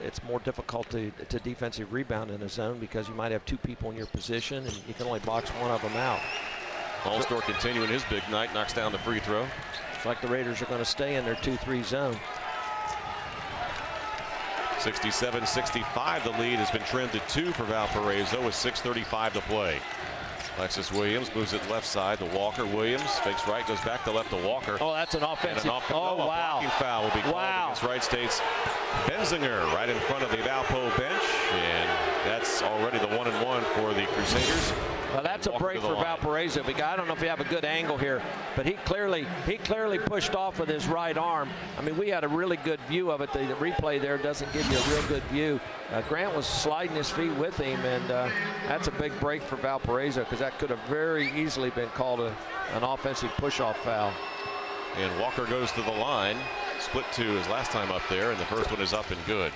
Speaker 2: It's more difficult to defensive rebound in a zone because you might have two people in your position, and you can only box one of them out.
Speaker 1: All-Star continuing his big night, knocks down the free throw.
Speaker 2: It's like the Raiders are going to stay in their 2-3 zone.
Speaker 1: 67-65. The lead has been trimmed to 2 for Valparaiso with 6:35 to play. Alexis Williams moves it left side to Walker. Williams fakes right, goes back to left to Walker.
Speaker 2: Oh, that's an offensive.
Speaker 1: A blocking foul will be called against Wright State's Benzinger right in front of the Valpo bench, and that's already the 1-and-1 for the Crusaders.
Speaker 2: Well, that's a break for Valparaiso, because I don't know if you have a good angle here, but he clearly pushed off with his right arm. I mean, we had a really good view of it. The replay there doesn't give you a real good view. Grant was sliding his feet with him, and that's a big break for Valparaiso, because that could have very easily been called an offensive push-off foul.
Speaker 1: And Walker goes to the line. Split 2 his last time up there, and the first one is up and good.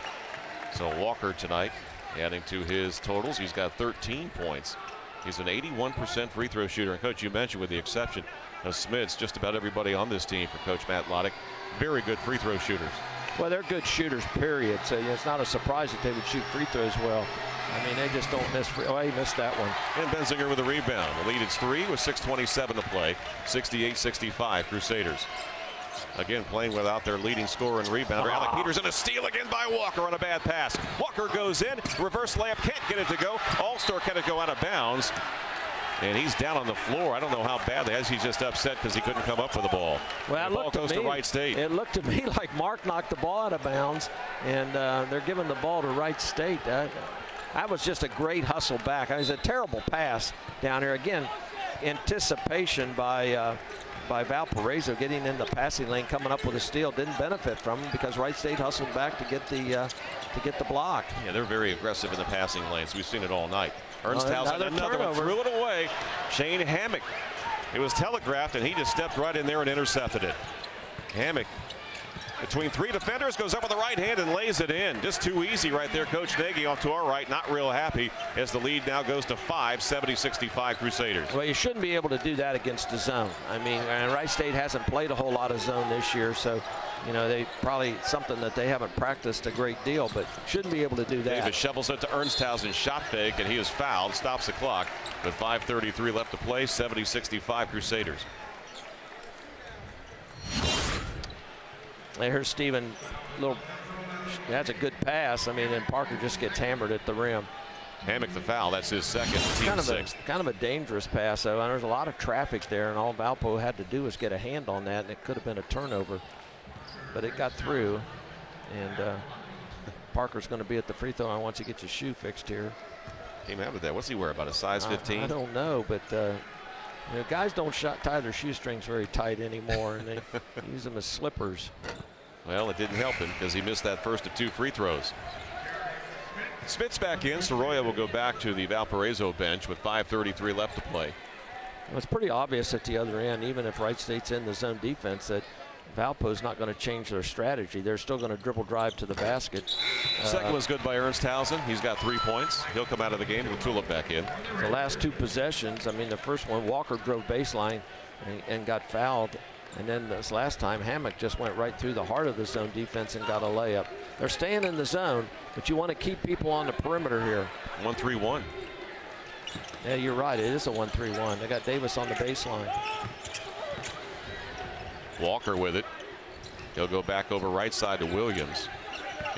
Speaker 1: So Walker tonight adding to his totals. He's got 13 points. He's an 81% free throw shooter. And Coach, you mentioned, with the exception of Smits, just about everybody on this team for Coach Matt Loddick, very good free throw shooters.
Speaker 2: Well, they're good shooters, period. So it's not a surprise that they would shoot free throws well. I mean, they just don't miss free. Oh, he missed that one.
Speaker 1: And Benzinger with a rebound. The lead is 3 with 6:27 to play. 68-65 Crusaders. Again, playing without their leading scorer and rebounder. Alec Peters, and a steal again by Walker on a bad pass. Walker goes in, reverse layup, can't get it to go. All-Star can't go out of bounds. And he's down on the floor. I don't know how bad that is. He's just upset because he couldn't come up with the ball.
Speaker 2: Well,
Speaker 1: the ball goes to Wright State.
Speaker 2: It looked to me like Mark knocked the ball out of bounds, and they're giving the ball to Wright State. That was just a great hustle back. It was a terrible pass down here. Again, anticipation by Valparaiso getting in the passing lane, coming up with a steal. Didn't benefit from him because Wright State hustled back to get the block.
Speaker 1: Yeah, they're very aggressive in the passing lanes. We've seen it all night. Ernstausen, another one, threw it away. Shane Hammock. It was telegraphed, and he just stepped right in there and intercepted it. Hammock between 3 defenders, goes up with the right hand and lays it in. Just too easy right there. Coach Nagy off to our right, not real happy, as the lead now goes to 5, 70-65 Crusaders.
Speaker 2: Well, you shouldn't be able to do that against the zone. I mean, Wright State hasn't played a whole lot of zone this year, so you know, they probably something that they haven't practiced a great deal, but shouldn't be able to do that.
Speaker 1: Davis shovels it to Ernstausen, shot fake, and he is fouled, stops the clock with 5:33 left to play. 70-65 Crusaders.
Speaker 2: Here's Steven. That's a good pass. I mean, and Parker just gets hammered at the rim.
Speaker 1: Hammock the foul. That's his second, team sixth.
Speaker 2: Kind of a dangerous pass, though. And there's a lot of traffic there, and all Valpo had to do was get a hand on that, and it could have been a turnover. But it got through, and Parker's going to be at the free throw line once he gets his shoe fixed here.
Speaker 1: Came out with that. What's he wear? About a size 15?
Speaker 2: I don't know, but you know, guys don't tie their shoestrings very tight anymore, and they use them as slippers.
Speaker 1: Well, it didn't help him because he missed that first of 2 free throws. Smits back in. Soroya will go back to the Valparaiso bench with 5:33 left to play.
Speaker 2: Well, it's pretty obvious at the other end, even if Wright State's in the zone defense, that Valpo's not going to change their strategy. They're still going to dribble drive to the basket.
Speaker 1: Second was good by Ernstausen. He's got 3 points. He'll come out of the game with Tulip back in.
Speaker 2: The last 2 possessions, I mean, the first one, Walker drove baseline and got fouled. And then this last time, Hammock just went right through the heart of the zone defense and got a layup. They're staying in the zone, but you want to keep people on the perimeter here.
Speaker 1: 1-3-1.
Speaker 2: Yeah, you're right. It is a 1-3-1. They got Davis on the baseline.
Speaker 1: Walker with it. He'll go back over right side to Williams.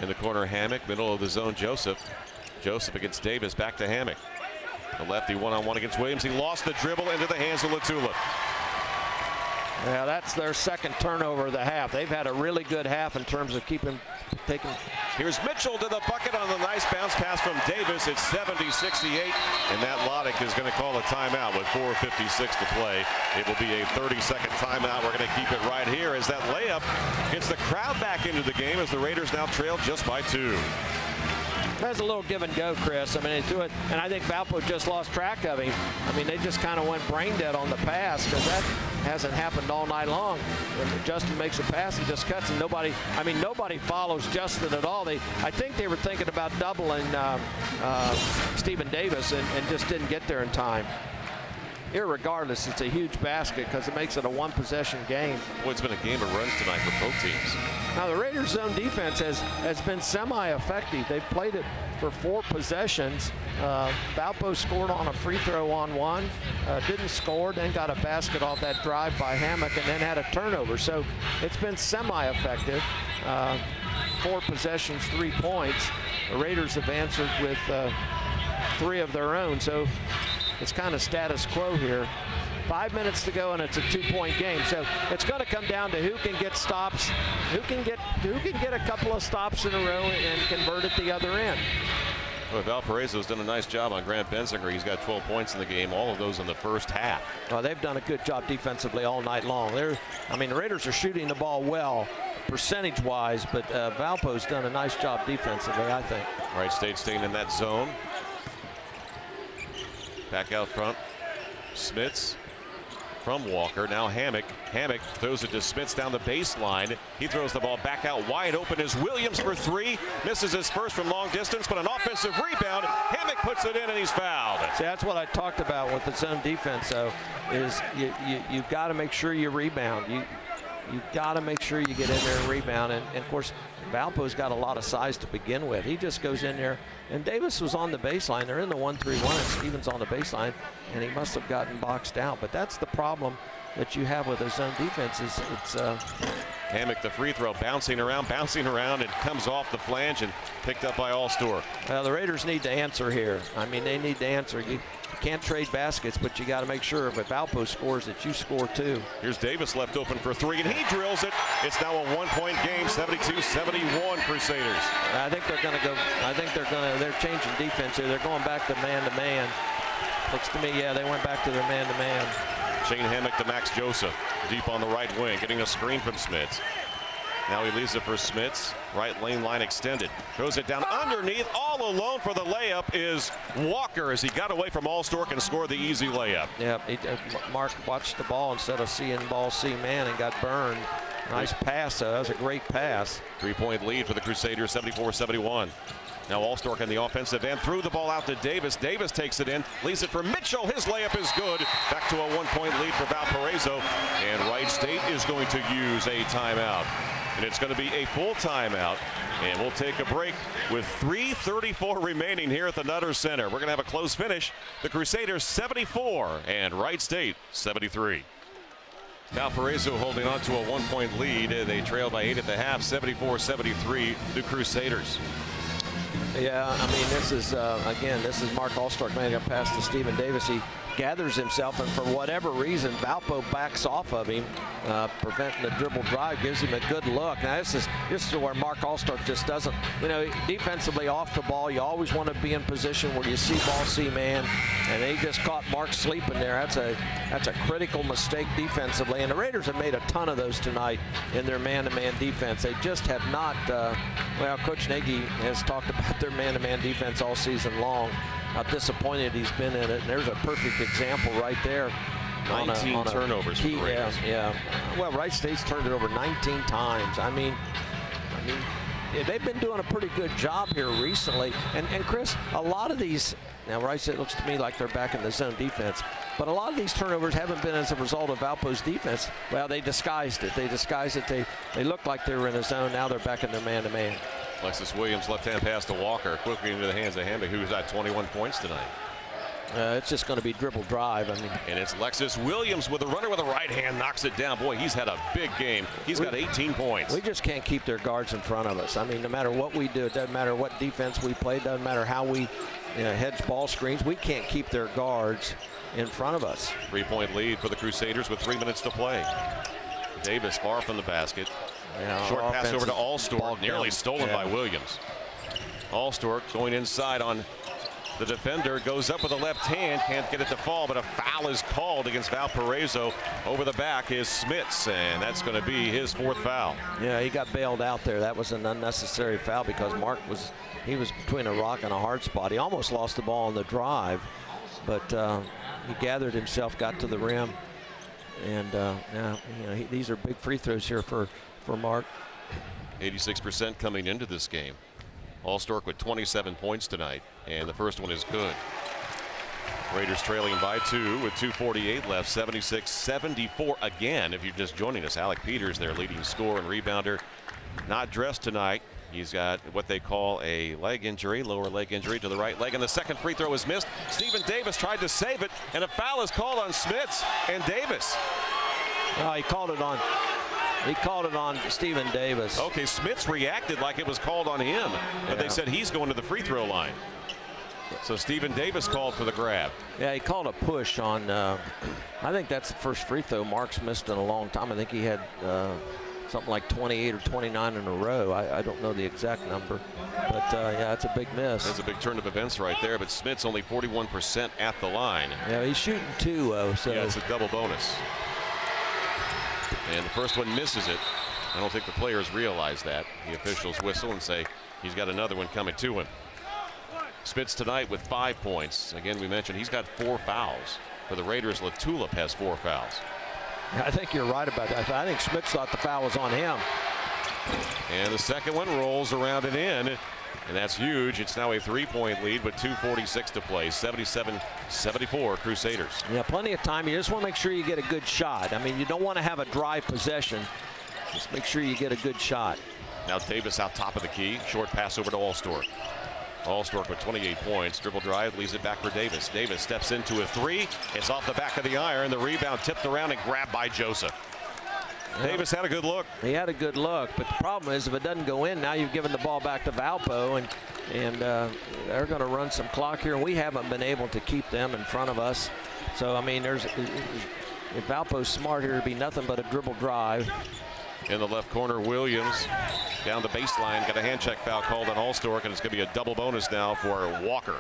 Speaker 1: In the corner, Hammock. Middle of the zone, Joseph. Joseph against Davis. Back to Hammock. The lefty one-on-one against Williams. He lost the dribble into the hands of Latula.
Speaker 2: Yeah, that's their second turnover of the half. They've had a really good half in terms of taking.
Speaker 1: Here's Mitchell to the bucket on the nice bounce pass from Davis. It's 70-68, and Matt Loddick is going to call a timeout with 4:56 to play. It will be a 30-second timeout. We're going to keep it right here as that layup gets the crowd back into the game as the Raiders now trail just by 2.
Speaker 2: There's a little give and go, Chris. I mean, they do it, and I think Valpo just lost track of him. I mean, they just kind of went brain dead on the pass because that hasn't happened all night long. When Justin makes a pass, he just cuts, and nobody follows Justin at all. I think they were thinking about doubling Stephen Davis and just didn't get there in time. Irregardless, it's a huge basket because it makes it a one-possession game.
Speaker 1: Boy, it's been a game of runs tonight for both teams.
Speaker 2: Now, the Raiders' zone defense has been semi-effective. They've played it for 4 possessions. Valpo scored on a free throw on one, didn't score, then got a basket off that drive by Hammock, and then had a turnover. So it's been semi-effective. 4 possessions, 3 points. The Raiders have answered with 3 of their own. So it's kind of status quo here. 5 minutes to go, and it's a 2-point game. So it's going to come down to who can get stops, who can get a couple of stops in a row and convert at the other end.
Speaker 1: Well, Valparaiso's done a nice job on Grant Bensinger. He's got 12 points in the game, all of those in the first half.
Speaker 2: Well, they've done a good job defensively all night long. The Raiders are shooting the ball well, percentage-wise, but Valpo's done a nice job defensively, I think.
Speaker 1: Wright State staying in that zone. Back out front, Smits from Walker. Now Hammock. Hammock throws it to Smits down the baseline. He throws the ball back out wide open as Williams for 3. Misses his first from long distance, but an offensive rebound. Hammock puts it in, and he's fouled.
Speaker 2: See, that's what I talked about with the zone defense, though, is you've got to make sure you rebound. You've got to make sure you get in there and rebound. And of course, Valpo's got a lot of size to begin with. He just goes in there. And Davis was on the baseline. They're in the 1-3-1, and Stevens on the baseline, and he must have gotten boxed out. But that's the problem that you have with a zone defense. It's
Speaker 1: Hammock, the free throw, bouncing around, and comes off the flange and picked up by Allstor.
Speaker 2: Well, the Raiders need to answer here. I mean, they need to answer. You can't trade baskets, but you got to make sure if Valpo scores that you score too.
Speaker 1: Here's Davis left open for 3, and he drills it. It's now a 1-point game, 72-71 Crusaders.
Speaker 2: I think they're going to go. They're changing defense here. They're going back to man-to-man. Looks to me, yeah, they went back to their man-to-man.
Speaker 1: Shane Hammock to Max Joseph, deep on the right wing, getting a screen from Smits. Now he leaves it for Smits. Right lane line extended. Throws it down underneath. All alone for the layup is Walker as he got away from Allstork and scored the easy layup.
Speaker 2: Yeah, Mark watched the ball instead of seeing ball see man and got burned. Nice pass, though. That was a great pass.
Speaker 1: 3-point lead for the Crusaders, 74-71. Now Allstork on the offensive end, threw the ball out to Davis. Davis takes it in, leaves it for Mitchell. His layup is good. Back to a 1-point lead for Valparaiso. And Wright State is going to use a timeout. And it's going to be a full timeout. And we'll take a break with 3:34 remaining here at the Nutter Center. We're going to have a close finish. The Crusaders 74 and Wright State 73. Valparaiso holding on to a 1-point lead. They trailed by 8 at the half, 74-73, the Crusaders.
Speaker 2: Yeah, I mean, this is Mark Allstork making a pass to Stephen Davis. He gathers himself, and for whatever reason, Valpo backs off of him, preventing the dribble drive, gives him a good look. Now, this is where Mark Allstork just doesn't, defensively off the ball, you always want to be in position where you see ball, see man, and they just caught Mark sleeping there. That's a critical mistake defensively, and the Raiders have made a ton of those tonight in their man-to-man defense. They just have not, Coach Nagy has talked about their man-to-man defense all season long, how disappointed he's been in it, and there's a perfect example right there.
Speaker 1: 19 turnovers for the Raiders.
Speaker 2: Yeah. Well, Wright State's turned it over 19 times. I mean, they've been doing a pretty good job here recently. And Chris, a lot of these, now Wright State looks to me like they're back in the zone defense, but a lot of these turnovers haven't been as a result of Valpo's defense. Well, they disguised it. They looked like they were in a zone. Now they're back in their man-to-man.
Speaker 1: Alexis Williams, left-hand pass to Walker, quickly into the hands of Hammock, who's at 21 points tonight.
Speaker 2: It's just going to be dribble drive.
Speaker 1: And it's Alexis Williams with a runner with a right hand, knocks it down. Boy, he's had a big game. He's got 18 points.
Speaker 2: We just can't keep their guards in front of us. I mean, no matter what we do, it doesn't matter what defense we play, doesn't matter how we hedge ball screens, we can't keep their guards in front of us.
Speaker 1: 3-point lead for the Crusaders with 3 minutes to play. Davis far from the basket. Short pass over to Allstork, nearly stolen by Williams. Allstork going inside on The defender goes up with a left hand, can't get it to fall, but a foul is called against Valparaiso. Over the back is Smits, and that's going to be his 4th foul.
Speaker 2: Yeah, he got bailed out there. That was an unnecessary foul because Mark was between a rock and a hard spot. He almost lost the ball on the drive, but he gathered himself, got to the rim, and these are big free throws here for Mark.
Speaker 1: 86% coming into this game. Allstork with 27 points tonight, and the first one is good. Raiders trailing by 2 with 2:48 left, 76-74 again. If you're just joining us, Alec Peters, their leading scorer and rebounder, not dressed tonight. He's got what they call a leg injury, lower leg injury to the right leg, and the second free throw is missed. Stephen Davis tried to save it, and a foul is called on Smits and Davis.
Speaker 2: He called it on. He called it on Stephen Davis.
Speaker 1: Okay, Smits reacted like it was called on him, but they said he's going to the free throw line. So Stephen Davis called for the grab.
Speaker 2: Yeah, he called a push on. I think that's the first free throw Mark's missed in a long time. I think he had something like 28 or 29 in a row. I don't know the exact number, but yeah, it's a big miss.
Speaker 1: That's a big turn of events right there, but Smits only 41% at the line.
Speaker 2: Yeah, he's shooting 2, so.
Speaker 1: Yeah, it's a double bonus. And the first one misses it. I don't think the players realize that. The officials whistle and say he's got another one coming to him. Smits tonight with 5 points. Again, we mentioned he's got 4 fouls. For the Raiders, Latulip has 4 fouls.
Speaker 2: I think you're right about that. I think Smits thought the foul was on him.
Speaker 1: And the second one rolls around and in, and that's huge. It's now a 3-point lead with 2:46 to play. 77-74 Crusaders.
Speaker 2: Yeah, plenty of time. You just want to make sure you get a good shot. I mean, you don't want to have a dry possession. Just make sure you get a good shot.
Speaker 1: Now Davis out top of the key. Short pass over to Allstork. Allstork with 28 points. Dribble drive, leaves it back for Davis. Davis steps into a 3. It's off the back of the iron. The rebound tipped around and grabbed by Joseph. Davis had a good look.
Speaker 2: He had a good look, but the problem is if it doesn't go in, now you've given the ball back to Valpo, and they're going to run some clock here, and we haven't been able to keep them in front of us. So, I mean, if Valpo's smart here, it'd be nothing but a dribble drive.
Speaker 1: In the left corner, Williams down the baseline, got a hand check foul called on Allstork, and it's going to be a double bonus now for Walker.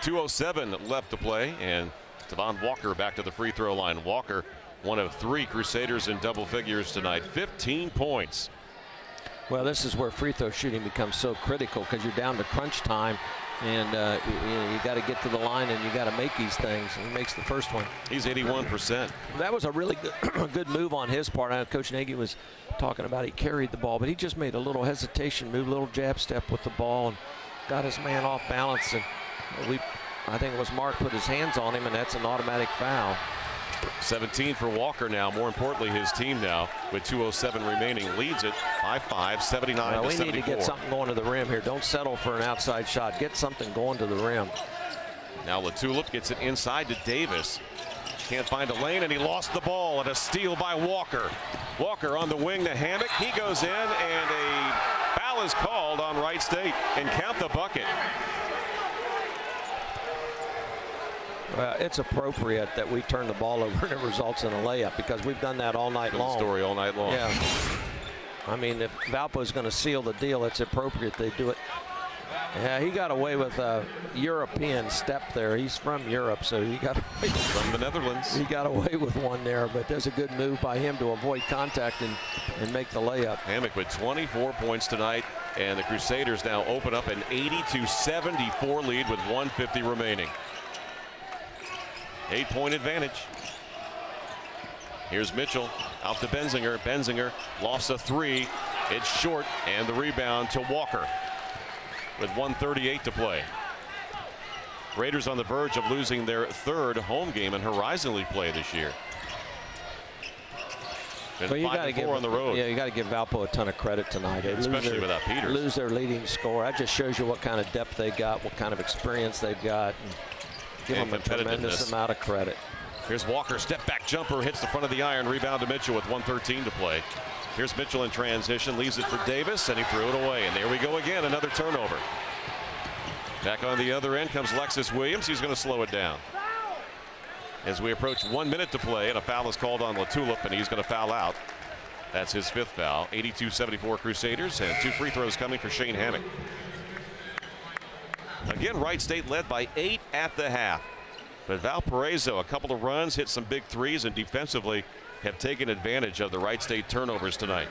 Speaker 1: .207 left to play, and Tavon Walker back to the free throw line. Walker, one of 3 Crusaders in double figures tonight, 15 points.
Speaker 2: Well, this is where free throw shooting becomes so critical because you're down to crunch time, and you got to get to the line and you got to make these things. And he makes the first one.
Speaker 1: He's 81%.
Speaker 2: That was a really good move on his part. I know Coach Nagy was talking about he carried the ball, but he just made a little hesitation move, a little jab step with the ball, and got his man off balance. And I think it was Mark put his hands on him, and that's an automatic foul.
Speaker 1: 17 for Walker now. More importantly, his team now with 2:07 remaining leads it by 5, 79 to 74.
Speaker 2: We need to get something going to the rim here. Don't settle for an outside shot. Get something going to the rim.
Speaker 1: Now Latulip gets it inside to Davis. Can't find a lane, and he lost the ball, and a steal by Walker. Walker on the wing to Hammock. He goes in, and a foul is called on Wright State, and count the bucket.
Speaker 2: Well, it's appropriate that we turn the ball over and it results in a layup because we've done that all night long.
Speaker 1: Story all night long.
Speaker 2: Yeah. I mean, if Valpo is going to seal the deal, it's appropriate they do it. Yeah, he got away with a European step there. He's from Europe, so he got away
Speaker 1: from the Netherlands.
Speaker 2: He got away with one there, but there's a good move by him to avoid contact and make the layup.
Speaker 1: Hammock with 24 points tonight, and the Crusaders now open up an 80-74 lead with 1:50 remaining. 8-point advantage. Here's Mitchell out to Benzinger. Benzinger lost a 3. It's short, and the rebound to Walker with 1:38 to play. Raiders on the verge of losing their 3rd home game in Horizon League play this year. Been 5-4 on the road.
Speaker 2: Yeah, you got to give Valpo a ton of credit tonight.
Speaker 1: Especially without Peters.
Speaker 2: Lose their leading scorer. That just shows you what kind of depth they got, what kind of experience they've got. Give them a tremendous amount of credit.
Speaker 1: Here's Walker, step back jumper, hits the front of the iron, rebound to Mitchell with 1:13 to play. Here's Mitchell in transition, leaves it for Davis, and he threw it away. And there we go again, another turnover. Back on the other end comes Lexus Williams. He's going to slow it down. As we approach 1 minute to play, and a foul is called on Latulip, and he's going to foul out. That's his 5th foul. 82-74 Crusaders, and 2 free throws coming for Shane Hammock. Again, Wright State led by 8 at the half. But Valparaiso, a couple of runs, hit some big threes, and defensively have taken advantage of the Wright State turnovers tonight.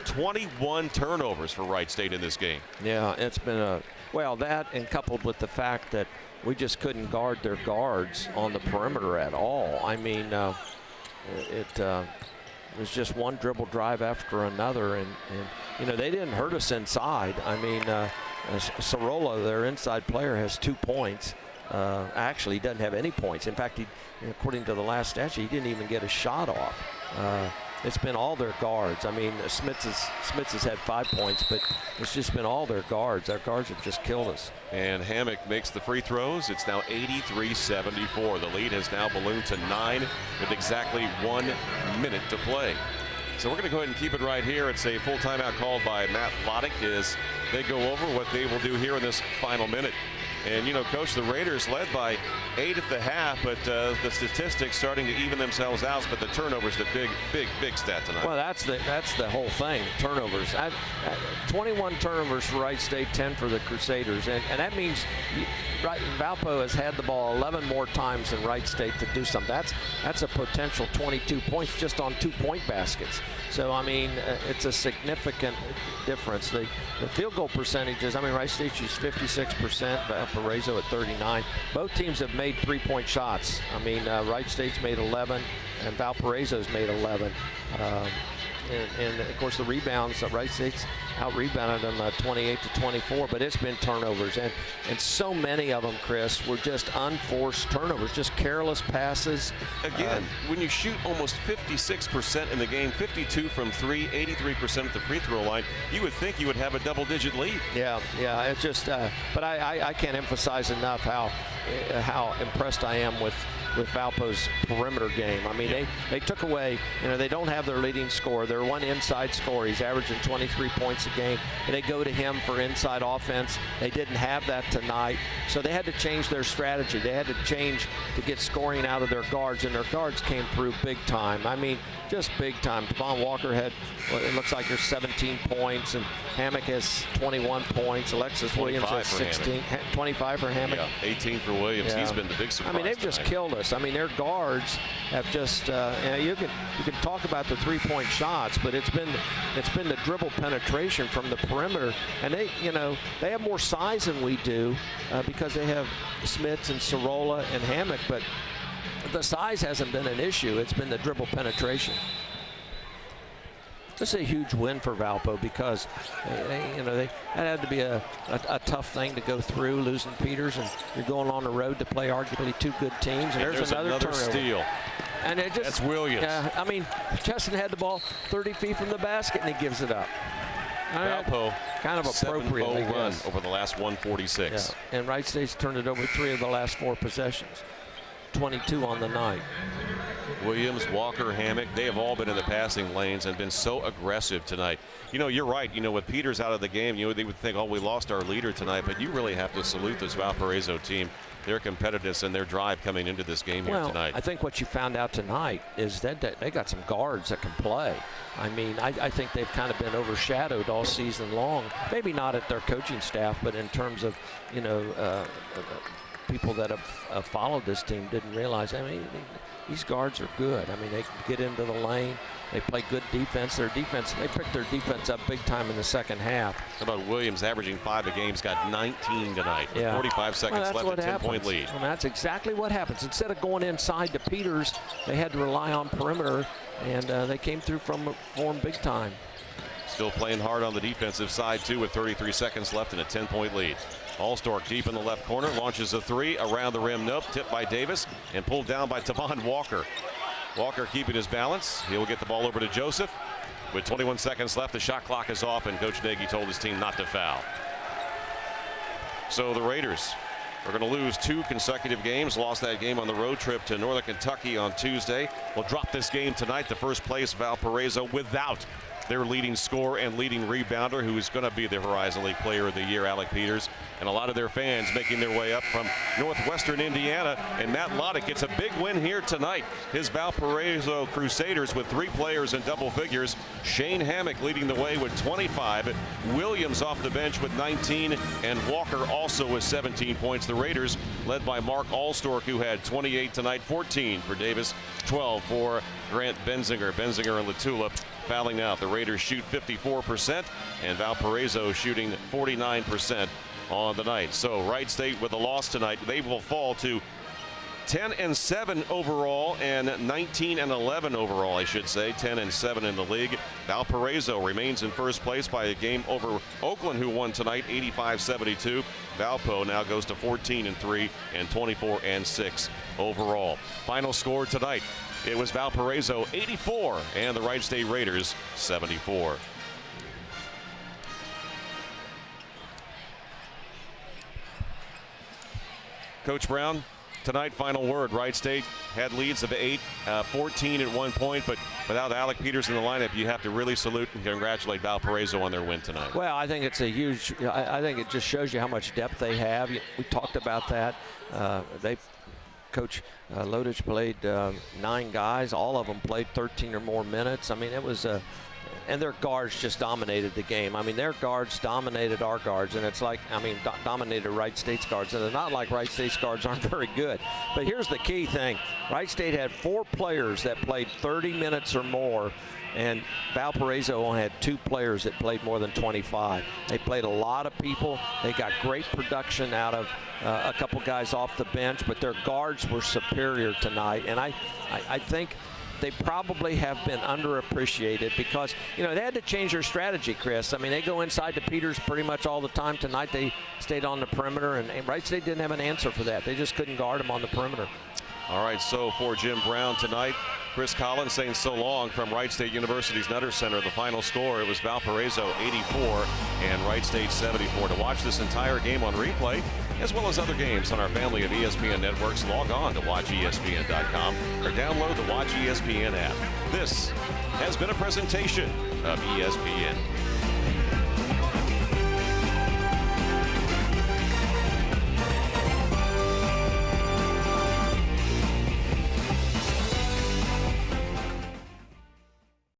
Speaker 1: 21 turnovers for Wright State in this game.
Speaker 2: Yeah, it's been well, that and coupled with the fact that we just couldn't guard their guards on the perimeter at all. I mean, it was just one dribble drive after another, and you know, they didn't hurt us inside. I mean, Sorolla, their inside player, has 2 points. Actually, he doesn't have any points. In fact, according to the last statue, he didn't even get a shot off. It's been all their guards. I mean, Smits has had 5 points, but it's just been all their guards. Our guards have just killed us.
Speaker 1: And Hammock makes the free throws. It's now 83-74. The lead has now ballooned to 9 with exactly 1 minute to play. So we're going to go ahead and keep it right here. It's a full timeout called by Matt Loddick as they go over what they will do here in this final minute. And, you know, Coach, the Raiders led by 8 at the half, but the statistics starting to even themselves out. But the turnovers, the big stat tonight.
Speaker 2: Well, that's the whole thing, turnovers. 21 turnovers for Wright State, 10 for the Crusaders. And that means Valpo has had the ball 11 more times than Wright State to do something. That's a potential 22 points just on 2-point baskets. So, I mean, it's a significant difference. The field goal percentages, I mean, Wright State shoots 56%, Valparaiso at 39. Both teams have made 3-point shots. I mean, Wright State's made 11 and Valparaiso's made 11. And of course, the rebounds, Wright State's out-rebounded them 28-24, but it's been turnovers. And so many of them, Chris, were just unforced turnovers, just careless passes.
Speaker 1: Again, when you shoot almost 56% in the game, 52 from 3, 83% at the free throw line, you would think you would have a double-digit lead.
Speaker 2: Yeah, it's just, but I can't emphasize enough how impressed I am with Valpo's perimeter game. I mean, they took away, you know, they don't have their leading scorer. They're one inside scorer. He's averaging 23 points a game. And they go to him for inside offense. They didn't have that tonight. So they had to change their strategy. They had to change to get scoring out of their guards, and their guards came through big time. I mean, just big time. Devon Walker had, it looks like there's 17 points, and Hammock has 21 points. Alexis Williams has 16, 25 for Hammock.
Speaker 1: Yeah, 18 for Williams. Yeah. He's been the big surprise.
Speaker 2: I mean, they've just killed us. I mean, their guards have just. You can talk about the 3-point shots, but it's been the dribble penetration from the perimeter, and they have more size than we do because they have Smits and Sorolla and Hammock, but the size hasn't been an issue. It's been the dribble penetration. This is a huge win for Valpo because that had to be a tough thing to go through, losing Peters, and you're going on the road to play arguably 2 good teams. And there's another
Speaker 1: steal.
Speaker 2: And it just,
Speaker 1: that's Williams.
Speaker 2: I mean, Cheston had the ball 30 feet from the basket, and he gives it up.
Speaker 1: Valpo,
Speaker 2: kind of appropriate
Speaker 1: 7-0 run over the last 146.
Speaker 2: Yeah. And Wright State's turned it over 3 of the last 4 possessions. 22 on the night.
Speaker 1: Williams, Walker, Hammock, they have all been in the passing lanes and been so aggressive tonight. You know, you're right. You know, with Peters out of the game, they would think, oh, we lost our leader tonight. But you really have to salute this Valparaiso team, their competitiveness and their drive coming into this game here tonight.
Speaker 2: I think what you found out tonight is that they got some guards that can play. I mean, I think they've kind of been overshadowed all season long. Maybe not at their coaching staff, but in terms of, people that have followed this team didn't realize. I mean, these guards are good. I mean, they can get into the lane. They play good defense. They picked their defense up big time in the second half.
Speaker 1: How about Williams averaging 5 a game? He's got 19 tonight. Yeah. 45 seconds left, a 10-point lead.
Speaker 2: Well, that's exactly what happens. Instead of going inside to Peters, they had to rely on perimeter, and they came through for him big time.
Speaker 1: Still playing hard on the defensive side, too, with 33 seconds left and a 10-point lead. Allstork deep in the left corner, launches a 3, around the rim, nope, tipped by Davis, and pulled down by Devon Walker. Walker keeping his balance. He'll get the ball over to Joseph. With 21 seconds left, the shot clock is off, and Coach Nagy told his team not to foul. So the Raiders are going to lose 2 consecutive games. Lost that game on the road trip to Northern Kentucky on Tuesday. Will drop this game tonight. The first place Valparaiso without their leading scorer and leading rebounder, who is going to be the Horizon League Player of the Year, Alec Peters, and a lot of their fans making their way up from northwestern Indiana. And Matt Loddick gets a big win here tonight. His Valparaiso Crusaders with 3 players in double figures. Shane Hammock leading the way with 25. Williams off the bench with 19, and Walker also with 17 points. The Raiders led by Mark Allstork, who had 28 tonight, 14 for Davis, 12 for Grant Benzinger. Benzinger and Latula fouling out. The Raiders shoot 54%, and Valparaiso shooting 49% on the night. So Wright State with a loss tonight. They will fall to 10-7 overall and 19-11 overall, I should say. 10-7 in the league. Valparaiso remains in first place by a game over Oakland, who won tonight 85-72. Valpo now goes to 14-3 and 24-6 overall. Final score tonight, it was Valparaiso 84 and the Wright State Raiders 74. Coach Brown, tonight, final word. Wright State had leads of 8, 14 at one point, but without Alec Peters in the lineup, you have to really salute and congratulate Valparaiso on their win tonight.
Speaker 2: Well, I think it's a huge, I think it just shows you how much depth they have. We talked about that. Coach Lodich played 9 guys. All of them played 13 or more minutes. I mean, it was and their guards just dominated the game. I mean, their guards dominated our guards, and it's like, I mean, dominated Wright State's guards. And it's not like Wright State's guards aren't very good. But here's the key thing. Wright State had 4 players that played 30 minutes or more, and Valparaiso only had 2 players that played more than 25. They played a lot of people. They got great production out of a couple guys off the bench, but their guards were superior tonight. And I think they probably have been underappreciated because, you know, they had to change their strategy, Chris. I mean, they go inside to Peters pretty much all the time. Tonight they stayed on the perimeter, and Wright State didn't have an answer for that. They just couldn't guard him on the perimeter.
Speaker 1: All right, so for Jim Brown tonight, Chris Collins saying so long from Wright State University's Nutter Center. The final score, it was Valparaiso 84 and Wright State 74. To watch this entire game on replay, as well as other games on our family of ESPN networks, log on to watchespn.com or download the Watch ESPN app. This has been a presentation of ESPN.